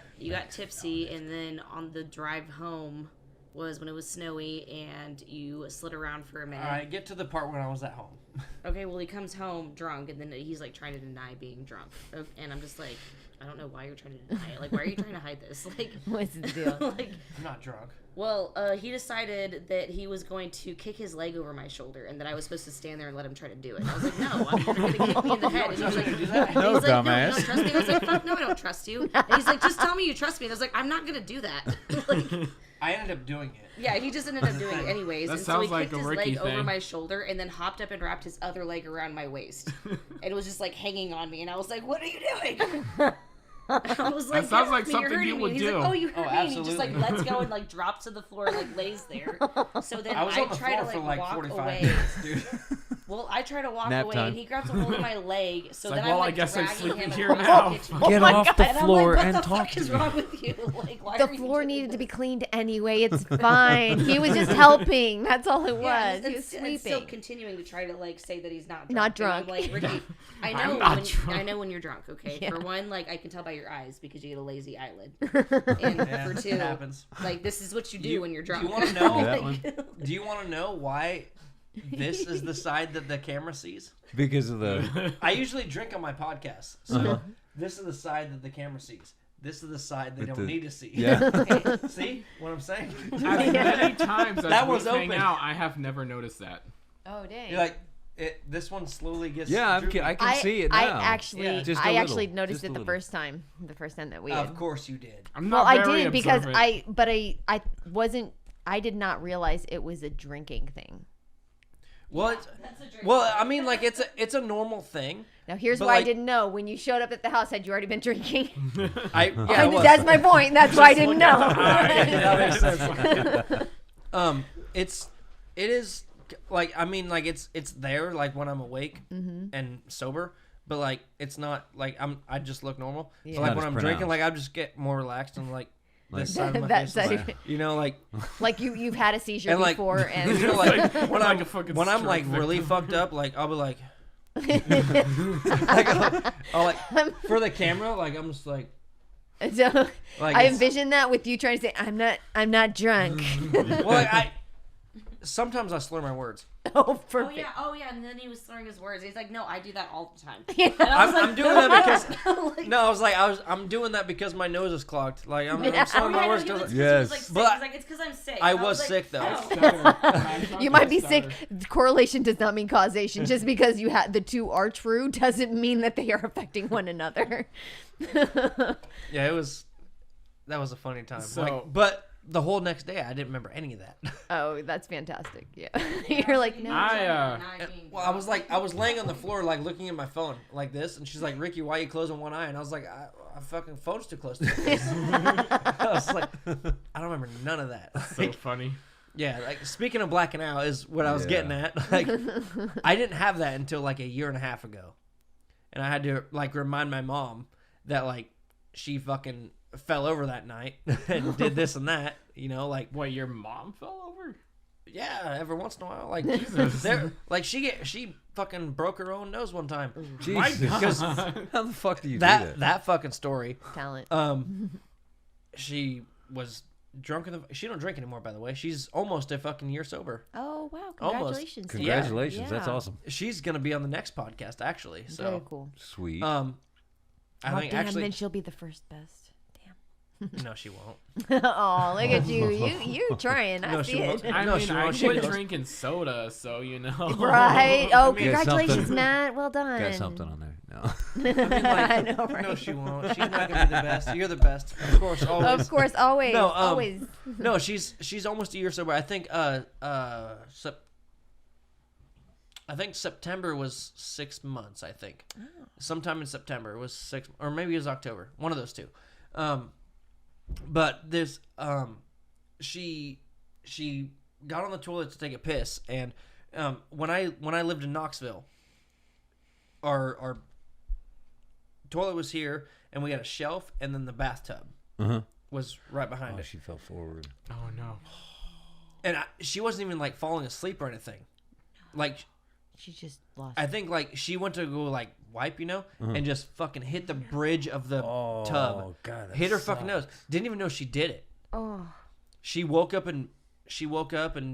tipsy, and then on the drive home was when it was snowy, and you slid around for a minute. All right, get to the part when I was at home. Okay, well, he comes home drunk, and then he's like trying to deny being drunk, and I'm just like, I don't know why you're trying to deny it. Like, why are you trying to hide this? Like, What's the deal? like, I'm not drunk. well, he decided that he was going to kick his leg over my shoulder, and that I was supposed to stand there and let him try to do it. And I was like, no, you're going to kick me in the head. And he was like, do that? No, he's like, no, you dumbass. don't trust me. I was like, fuck no, I don't trust you. And he's like, just tell me you trust me. And I was like, I'm not going to do that. Like, I ended up doing it. yeah, he just ended up doing it anyways. That And so he sounds like kicked a his Ricky leg over thing. my shoulder and then hopped up and wrapped his other leg around my waist. And it was just like hanging on me. And I was like, what are you doing? I was like, sounds "Get like off me, something you're hurting you me." would He's do. like, oh, you hurt me. And he just like absolutely. lets go and like drops to the floor and like lays there. So then I was on the try floor to for like like walk 45 away. minutes, dude. Well, I try to walk Nap away time. and he grabs a hold of my leg. So It's then like, I'm well, like I guess I'm dragging sleeping him here across now. the kitchen. Get my off God. the And I'm floor like, and what the talk fuck to is me. wrong with you? Like, why The are you floor doing needed to be this? cleaned anyway. It's fine. He was just helping. That's all it was. Yeah, He was and still sleeping. continuing to try to like say that he's not drunk. Not And drunk. I'm like, Ricky, I I'm know not when drunk. I know when you're drunk. Okay, Yeah. for one, like I can tell by your eyes because you get a lazy eyelid, and Yeah, for it two, happens. like this is what you do when you're drunk. Do you want to know? That one? Do you want to know why this is the side that the camera sees? Because of the I usually drink on my podcast, so Uh-huh. this is the side that the camera sees. This is the side they With don't the- need to see. yeah. See what I'm saying? As many times as That we was hang open. out, I have never noticed that. Oh dang. You're like, this one slowly gets. Yeah, droopy. I can see it now. I actually, Yeah. Just a I little. actually noticed Just a it the little. first time that we Of did. course you did. I'm Well, not I very did because observant. I wasn't. I did not realize it was a drinking thing. Well, it's, That's a drink. well, I mean, like it's a normal thing. Now here's But, why like- I didn't know. When you showed up at the house, had you already been drinking? I was. That's my point. That's why I didn't know. That makes sense. It is like, I mean, like it's there like when I'm awake and sober, but like it's not like I just look normal. Yeah. But like Not when as I'm drinking, pronounced. like I just get more relaxed and like Like- this side of my That face, is side. like, you know, like Like you've had a seizure and like before, and you know, like when like I'm a fucking when I'm like stroke really victim. fucked up, like I'll be like, I'll like for the camera, like I'm just like so like I it's- envision that with you trying to say, I'm not drunk." well, like, sometimes I slur my words. Oh, Oh perfect. yeah, and then he was slurring his words. He's like, no, I do that all the time. Yeah. And I was I'm like, doing that because like, no, I'm doing that because my nose is clogged. Like I'm Yeah. slurring Oh, my yeah, words no, he was, because Yes. he was like sick. But He's like, it's because I'm sick. I And was like, sick, though. no. You might be sick. Correlation does not mean causation. Just because you had the two are true doesn't mean that they are affecting one another. yeah, that was a funny time. So- Like, but the whole next day I didn't remember any of that. Oh, that's fantastic. Yeah. You're like, no. Well, I was laying on the floor like looking at my phone like this, and she's like, "Ricky, why are you closing one eye?" And I was like, "I fucking phone's too close to my face." I was like, I don't remember none of that. So Like, funny. yeah, like speaking of blacking out is what I was Yeah. getting at. Like, I didn't have that until like a year and a half ago, and I had to like remind my mom that like she fucking fell over that night and did this and that. You know, like Wait, your mom fell over? yeah, every once in a while, like Jesus. there, like she fucking broke her own nose one time. My Jesus. God. How the fuck do you do That that? that fucking story. Talent. She was drunk in the. She don't drink anymore, by the way. She's almost a fucking year sober. Oh wow! Almost. Congratulations! to you. Congratulations. That's Yeah. awesome. She's gonna be on the next podcast, actually. So, Very cool. Sweet. I Oh, think damn, actually, then she'll be the first best. no, she won't. Oh, look at you! You trying? I No, see she it. won't. I No, mean, she I won't. She quit knows. drinking soda, so you know. Right? Oh, I mean, Got congratulations, something. Matt. Well done. Got something on there. No. I know, right? No, she won't. She's not gonna be the best. You're the best, of course. Always. Of course, always, No, always. No, she's almost a year sober. I think I think September was 6 months. I think sometime in September it was 6, or maybe it was October. One of those two. But there's she got on the toilet to take a piss, and when I lived in Knoxville, our toilet was here, and we had a shelf, and then the bathtub was right behind Oh, it. she fell forward. Oh no. And she wasn't even like falling asleep or anything. Like, She just lost. I think like she went to go like wipe, and just fucking hit the bridge of the Oh, tub. God, that Hit her fucking nose. sucks. Didn't even know she did it. Oh, She woke up and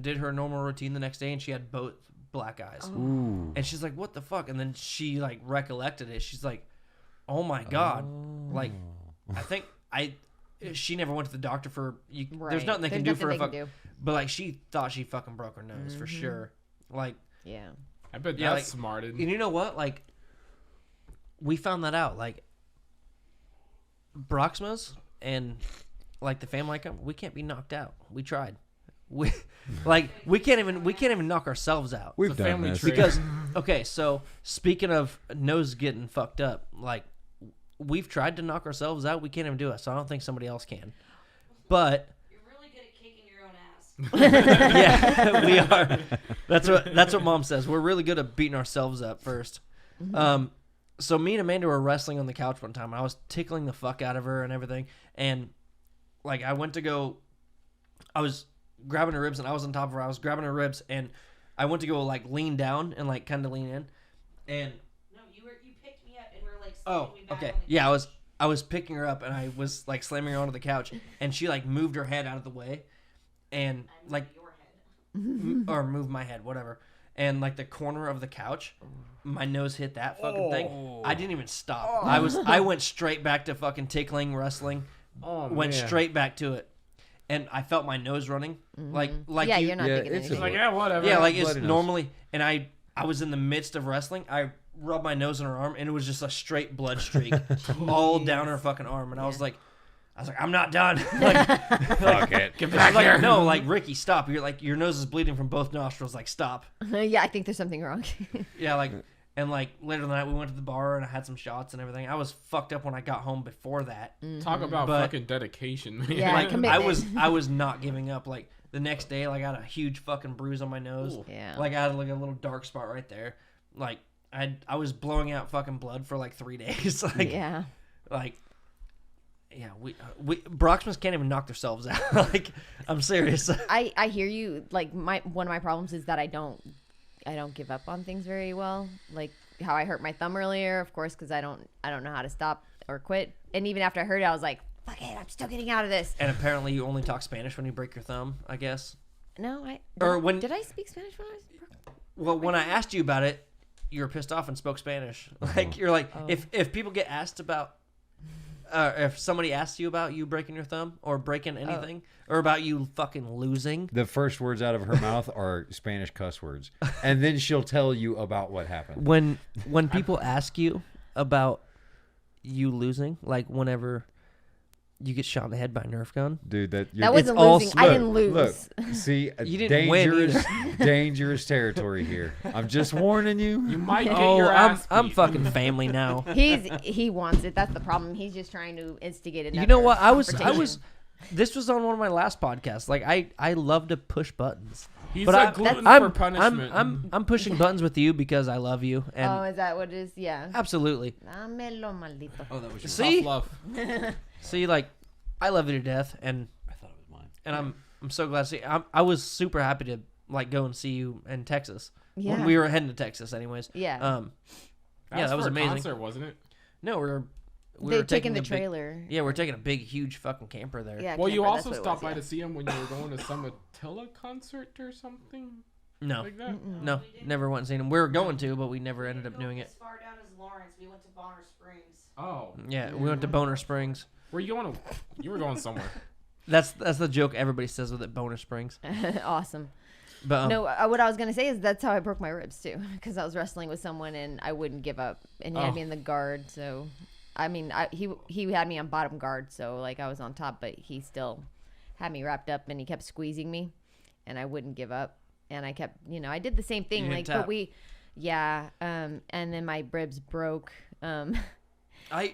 did her normal routine the next day, and she had both black eyes. Ooh. And she's like, "What the fuck?" And then she like recollected it. She's like, "Oh my god!" Like, I think she never went to the doctor for. There's right. nothing they can There's do for a nothing fuck. they can do. But like, she thought she fucking broke her nose for sure. Like, yeah. I bet Yeah, that's like- smarted. and you know what? Like, we found that out. Like, Broxmas and like the family company, we can't be knocked out. We tried. We we can't even knock ourselves out. We've It's a done family this. trait. Because okay, so speaking of nose getting fucked up, like we've tried to knock ourselves out, we can't even do it. So I don't think somebody else can. But You're really good at kicking your own ass. yeah, we are. That's what Mom says. We're really good at beating ourselves up first. So me and Amanda were wrestling on the couch one time. I was tickling the fuck out of her and everything, and like I was grabbing her ribs and I was on top of her. I was grabbing her ribs and I went to go like lean down and like kind of lean in, and No, you picked me up and were like oh, slamming me back okay, on the yeah, couch. I was picking her up and I was like slamming her onto the couch, and she like moved her head out of the way, and I like moved your head. or move my head, whatever. And like the corner of the couch, my nose hit that fucking thing. I didn't even stop. I went straight back to fucking tickling, wrestling. Oh, Went man. straight back to it, and I felt my nose running, like Yeah, you, you're not yeah, thinking it's It's anything. like, yeah, whatever. yeah, like it's Bloody nose. normally. And I was in the midst of wrestling. I rubbed my nose on her arm, and it was just a straight blood streak all down her fucking arm. And I was like, I'm not done. Like, Fuck it. Get I back was like, here. no, like Ricky, stop. You're like your nose is bleeding from both nostrils. Like stop. Yeah, I think there's something wrong. Yeah, like, and like later in the night we went to the bar and I had some shots and everything. I was fucked up when I got home before that. Talk about But- fucking dedication, man. Yeah, Like commitment. I was not giving up. Like the next day, like I had a huge fucking bruise on my nose. Yeah. Like I had like a little dark spot right there. Like I was blowing out fucking blood for like 3 days. Like Yeah. like. Yeah, we Broxmas can't even knock themselves out. Like, I'm serious. I hear you. Like one of my problems is that I don't give up on things very well. Like how I hurt my thumb earlier, of course, because I don't know how to stop or quit. And even after I heard it, I was like, fuck it, I'm still getting out of this. And apparently, you only talk Spanish when you break your thumb. I guess. No, did I speak Spanish when I was? Well, when I asked you about it, you were pissed off and spoke Spanish. Like you're like, if people get asked about, if somebody asks you about you breaking your thumb or breaking anything, or about you fucking losing, The first words out of her mouth are Spanish cuss words, and then she'll tell you about what happened. when people ask you about you losing, like whenever you get shot in the head by a Nerf gun, Dude, that That wasn't all losing. I didn't lose. Look, see, You didn't win dangerous, dangerous territory here. I'm just warning you. You might get oh, your ass I'm beat. fucking family now. He wants it. That's the problem. He's just trying to instigate another. You know what? I was. confrontation. This was on one of my last podcasts. Like I love to push buttons. He's But a gluten for I'm punishment. I'm pushing buttons with you because I love you and Oh, is that what it is? Yeah. absolutely. Dámelo, maldito. Oh, that was yours. See, Tough love. see, like I love you to death, and I thought it was mine. and I'm so glad to see. I was super happy to like go and see you in Texas. Yeah. When we were heading to Texas, anyways. Yeah. Yeah, that was for a amazing. Concert, wasn't it? No, They're taking the a big- trailer. Yeah, we're taking a big, huge fucking camper there. Yeah. Well, you camper, that's also what it stopped was, by to see him when you were going to some Attila concert or something No, like that. no, never went and seen him. We were going to, but we never ended up doing it. As far down as Lawrence, we went to Bonner Springs. Oh, Yeah, we went to Boner Springs. were you going? You were going somewhere. That's the joke everybody says with it, Boner Springs. Awesome. But No, what I was gonna say is that's how I broke my ribs too, because I was wrestling with someone and I wouldn't give up, and he had me in the guard. So, I mean, he had me on bottom guard, so like I was on top, but he still had me wrapped up, and he kept squeezing me, and I wouldn't give up, and I kept, I did the same thing, You like, didn't but tap. and then my ribs broke. I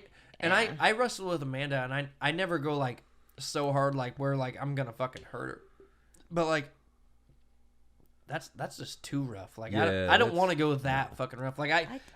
wrestle with Amanda, and I never go like so hard like where like I'm gonna fucking hurt her, but like that's just too rough. Like I Yeah, don't that's- want to go that fucking rough. Like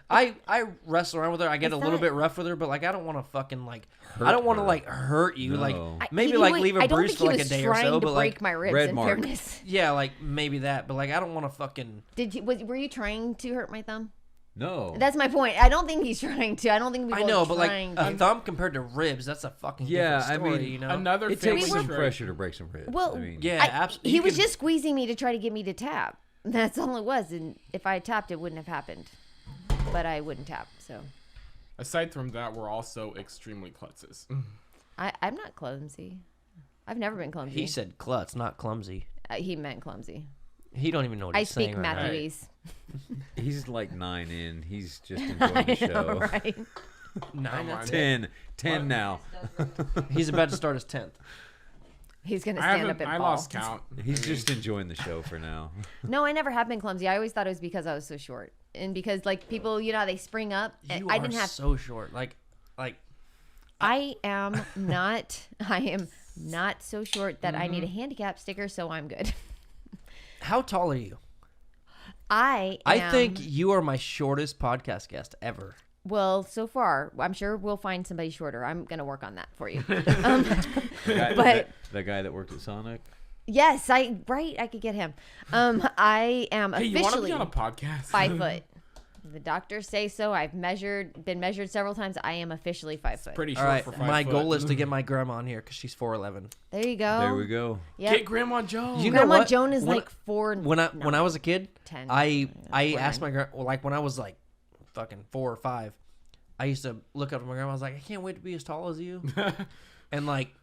I wrestle around with her. I get Is a little that- bit rough with her, but like I don't want to fucking like Hurt I don't want to her. like hurt you. No. Like maybe like leave a I don't bruise think for he like a was day or trying so, to but break like my ribs. red In mark. fairness, yeah, like maybe that. But like I don't want to fucking. were you trying to hurt my thumb? No. That's my point. I don't think he's trying to. I don't think we I both know, but like trying a to. thumb compared to ribs, that's a fucking Yeah, different I story. mean, you know, Another it family takes some trait. pressure to break some ribs. Well, I mean, yeah, absolutely. He was just squeezing me to try to get me to tap. That's all it was. And if I tapped, it wouldn't have happened. But I wouldn't tap. So Aside from that, we're also extremely klutzes. I'm not clumsy. I've never been clumsy. He said klutz, not clumsy. He meant clumsy. He don't even know what I he's saying speak right now. Matthewese. he's like 9 in. He's just enjoying the show. Right? 9 Come out on. of 10 now. He's about to start his 10th. He's gonna I stand haven't. up and I fall. lost count. He's just enjoying the show for now. No, I never have been clumsy. I always thought it was because I was so short, and because like people, how they spring up. and You I are didn't have. so short. Like I am not. I am not so short that I need Mm-hmm. a handicap sticker, so I'm good. how tall are you? I think you are my shortest podcast guest ever. Well, so far, I'm sure we'll find somebody shorter. I'm gonna work on that for you. The guy that worked at Sonic. Yes, I could get him. I am Hey, you want to officially be on a podcast? 5 foot. The doctors say so. I've been measured several times. I am officially 5 foot. Pretty All short right, for 5 my foot. goal is to get my grandma on here because she's 4'11". There you go. There we go. Yep. Get Grandma Joe. You know Grandma what? Joan is When- like 4. When I was a kid, 10. I Whatever. asked my grandma, like when I was like fucking 4 or 5, I used to look up to my grandma. I was like, I can't wait to be as tall as you. And like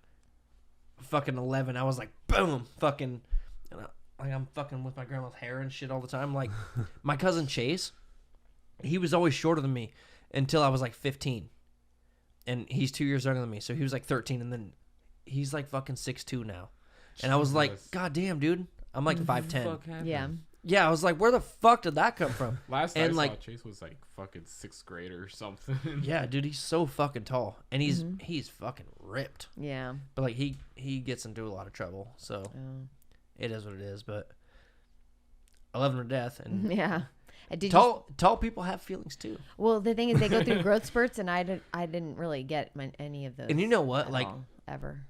fucking 11, I was like, boom, fucking, like I'm fucking with my grandma's hair and shit all the time. Like my cousin Chase, he was always shorter than me until I was like 15, and he's 2 years younger than me. So he was like 13, and then he's like fucking 6'2" now. And I was like, Jesus. God damn, dude, I'm like 5'10". Yeah. Yeah, I was like, where the fuck did that come from? Last And, I like- saw, Chase was like fucking 6th grade or something. Yeah, dude, he's so fucking tall, and he's fucking ripped. Yeah. But like he gets into a lot of trouble, so Oh. it is what it is. But I love him to death, and Yeah. Did you? tall people have feelings too. Well, the thing is, they go through growth spurts, and I didn't really get any of those. And you know what? at Like, all, ever.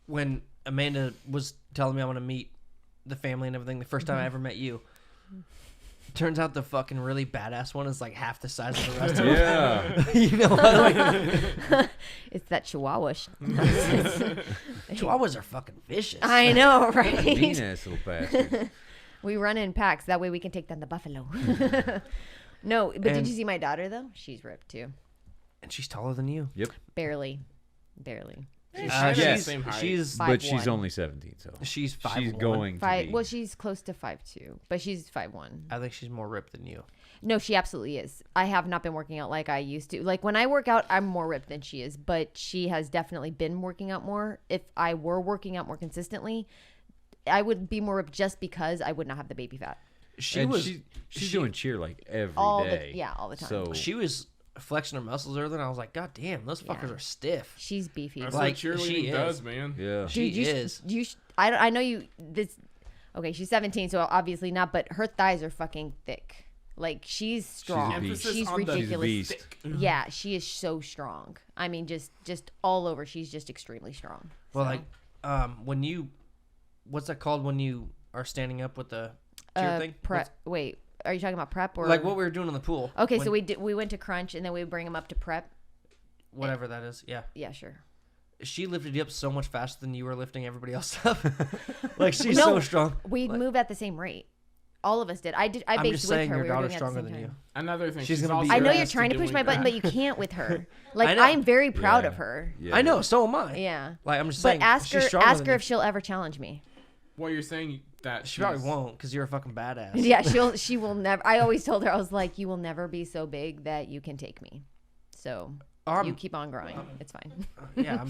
When Amanda was telling me I want to meet the family and everything, the first time I ever met you, turns out the fucking really badass one is like half the size of the rest of them. Yeah. You know what? Like, It's that Chihuahua. Chihuahuas are fucking vicious. I know, right? Mean ass little bastard. We run in packs. That way we can take down the buffalo. No, but did And- you see my daughter though? She's ripped too. And she's taller than you. Yep. Barely. Yeah, yes. the same height. she's But she's 5'1". only 17, so she's 5'1". she's going to Five. be. Well, she's close to 5'2", but she's 5'1". I think she's more ripped than you. No, she absolutely is. I have not been working out like I used to. Like when I work out, I'm more ripped than she is, but she has definitely been working out more. If I were working out more consistently, I would be more ripped just because I would not have the baby fat. She's doing cheer like every day. All the time. So She was flexing her muscles earlier, and I was like, God damn, those fuckers Yeah. are stiff. She's beefy. That's Like, what she cheerleading is. does, man. yeah. She Dude, is. I know you. This. Okay, she's 17, so obviously not. But her thighs are fucking thick. Like she's strong. beast. She's Emphasis on the ridiculous. beast. thick. Yeah, she is so strong. I mean, just all over. She's just extremely strong. Well, So, like, when you, what's that called when you are standing up with the cheer thing? wait, Are you talking about prep or Like what we were doing in the pool. Okay, when- so we went to crunch and then we would bring him up to prep. whatever that is. Yeah. Yeah, sure. She lifted you up so much faster than you were lifting everybody else up. Like she's No, so strong. We Like- moved at the same rate. All of us did. I I'm baked just with saying her. your We were daughter's doing it at the stronger same than you. time. Another thing. She's gonna be also I know you're used trying to push doing my button, that. but you can't with her. I Like know. I'm very proud Yeah. of her. Yeah. I know, so am I. Yeah. Like I'm just But saying. ask she's her stronger ask than her you. if she'll ever challenge me. Well, you're saying that She probably she's- won't because you're a fucking badass. Yeah, she will never. I always told her I was like, you will never be so big that you can take me. So you keep on growing. It's fine. Yeah,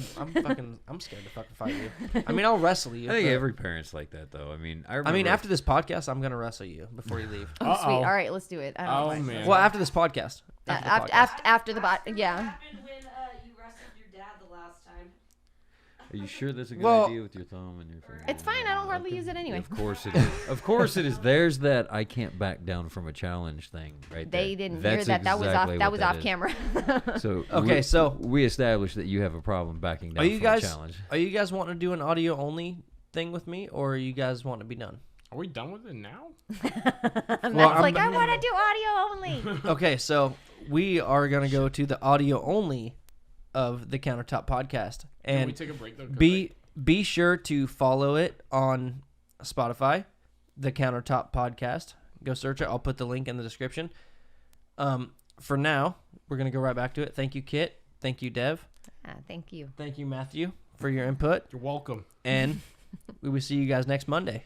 I'm scared to fucking fight you. I mean, I'll wrestle you. I think but- every parent's like that, though. I mean, after this podcast, I'm gonna wrestle you before you leave. Oh, Uh-oh. sweet. All right, let's do it. I don't Oh mind. man. Well, after this podcast. After the bot. Yeah. happened when you wrestled your dad the last time? Are you sure that's a good Well- idea with your thumb and your finger? It's fine. I don't hardly use it anyway. Of course it is. Of course it is. There's that I can't back down from a challenge thing right there. They didn't That's hear that. That was exactly off. That what was that off is. camera. So Okay, so- we established that you have a problem backing down Are you from guys a challenge. wanting to do an audio only thing with me, or are you guys wanting to be done? Are we done with it now? Matt's I'm- like, I want to do audio only. Okay, so we are gonna go to the audio only of the Countertop Podcast, Can we and take a break though? 'Cause, be sure to follow it on Spotify, the Countertop Podcast. Go search it. I'll put the link in the description. For now, we're gonna go right back to it. Thank you, Kit. Thank you, Dev. Thank you. Thank you, Matthew, for your input. you're welcome. And we will see you guys next Monday.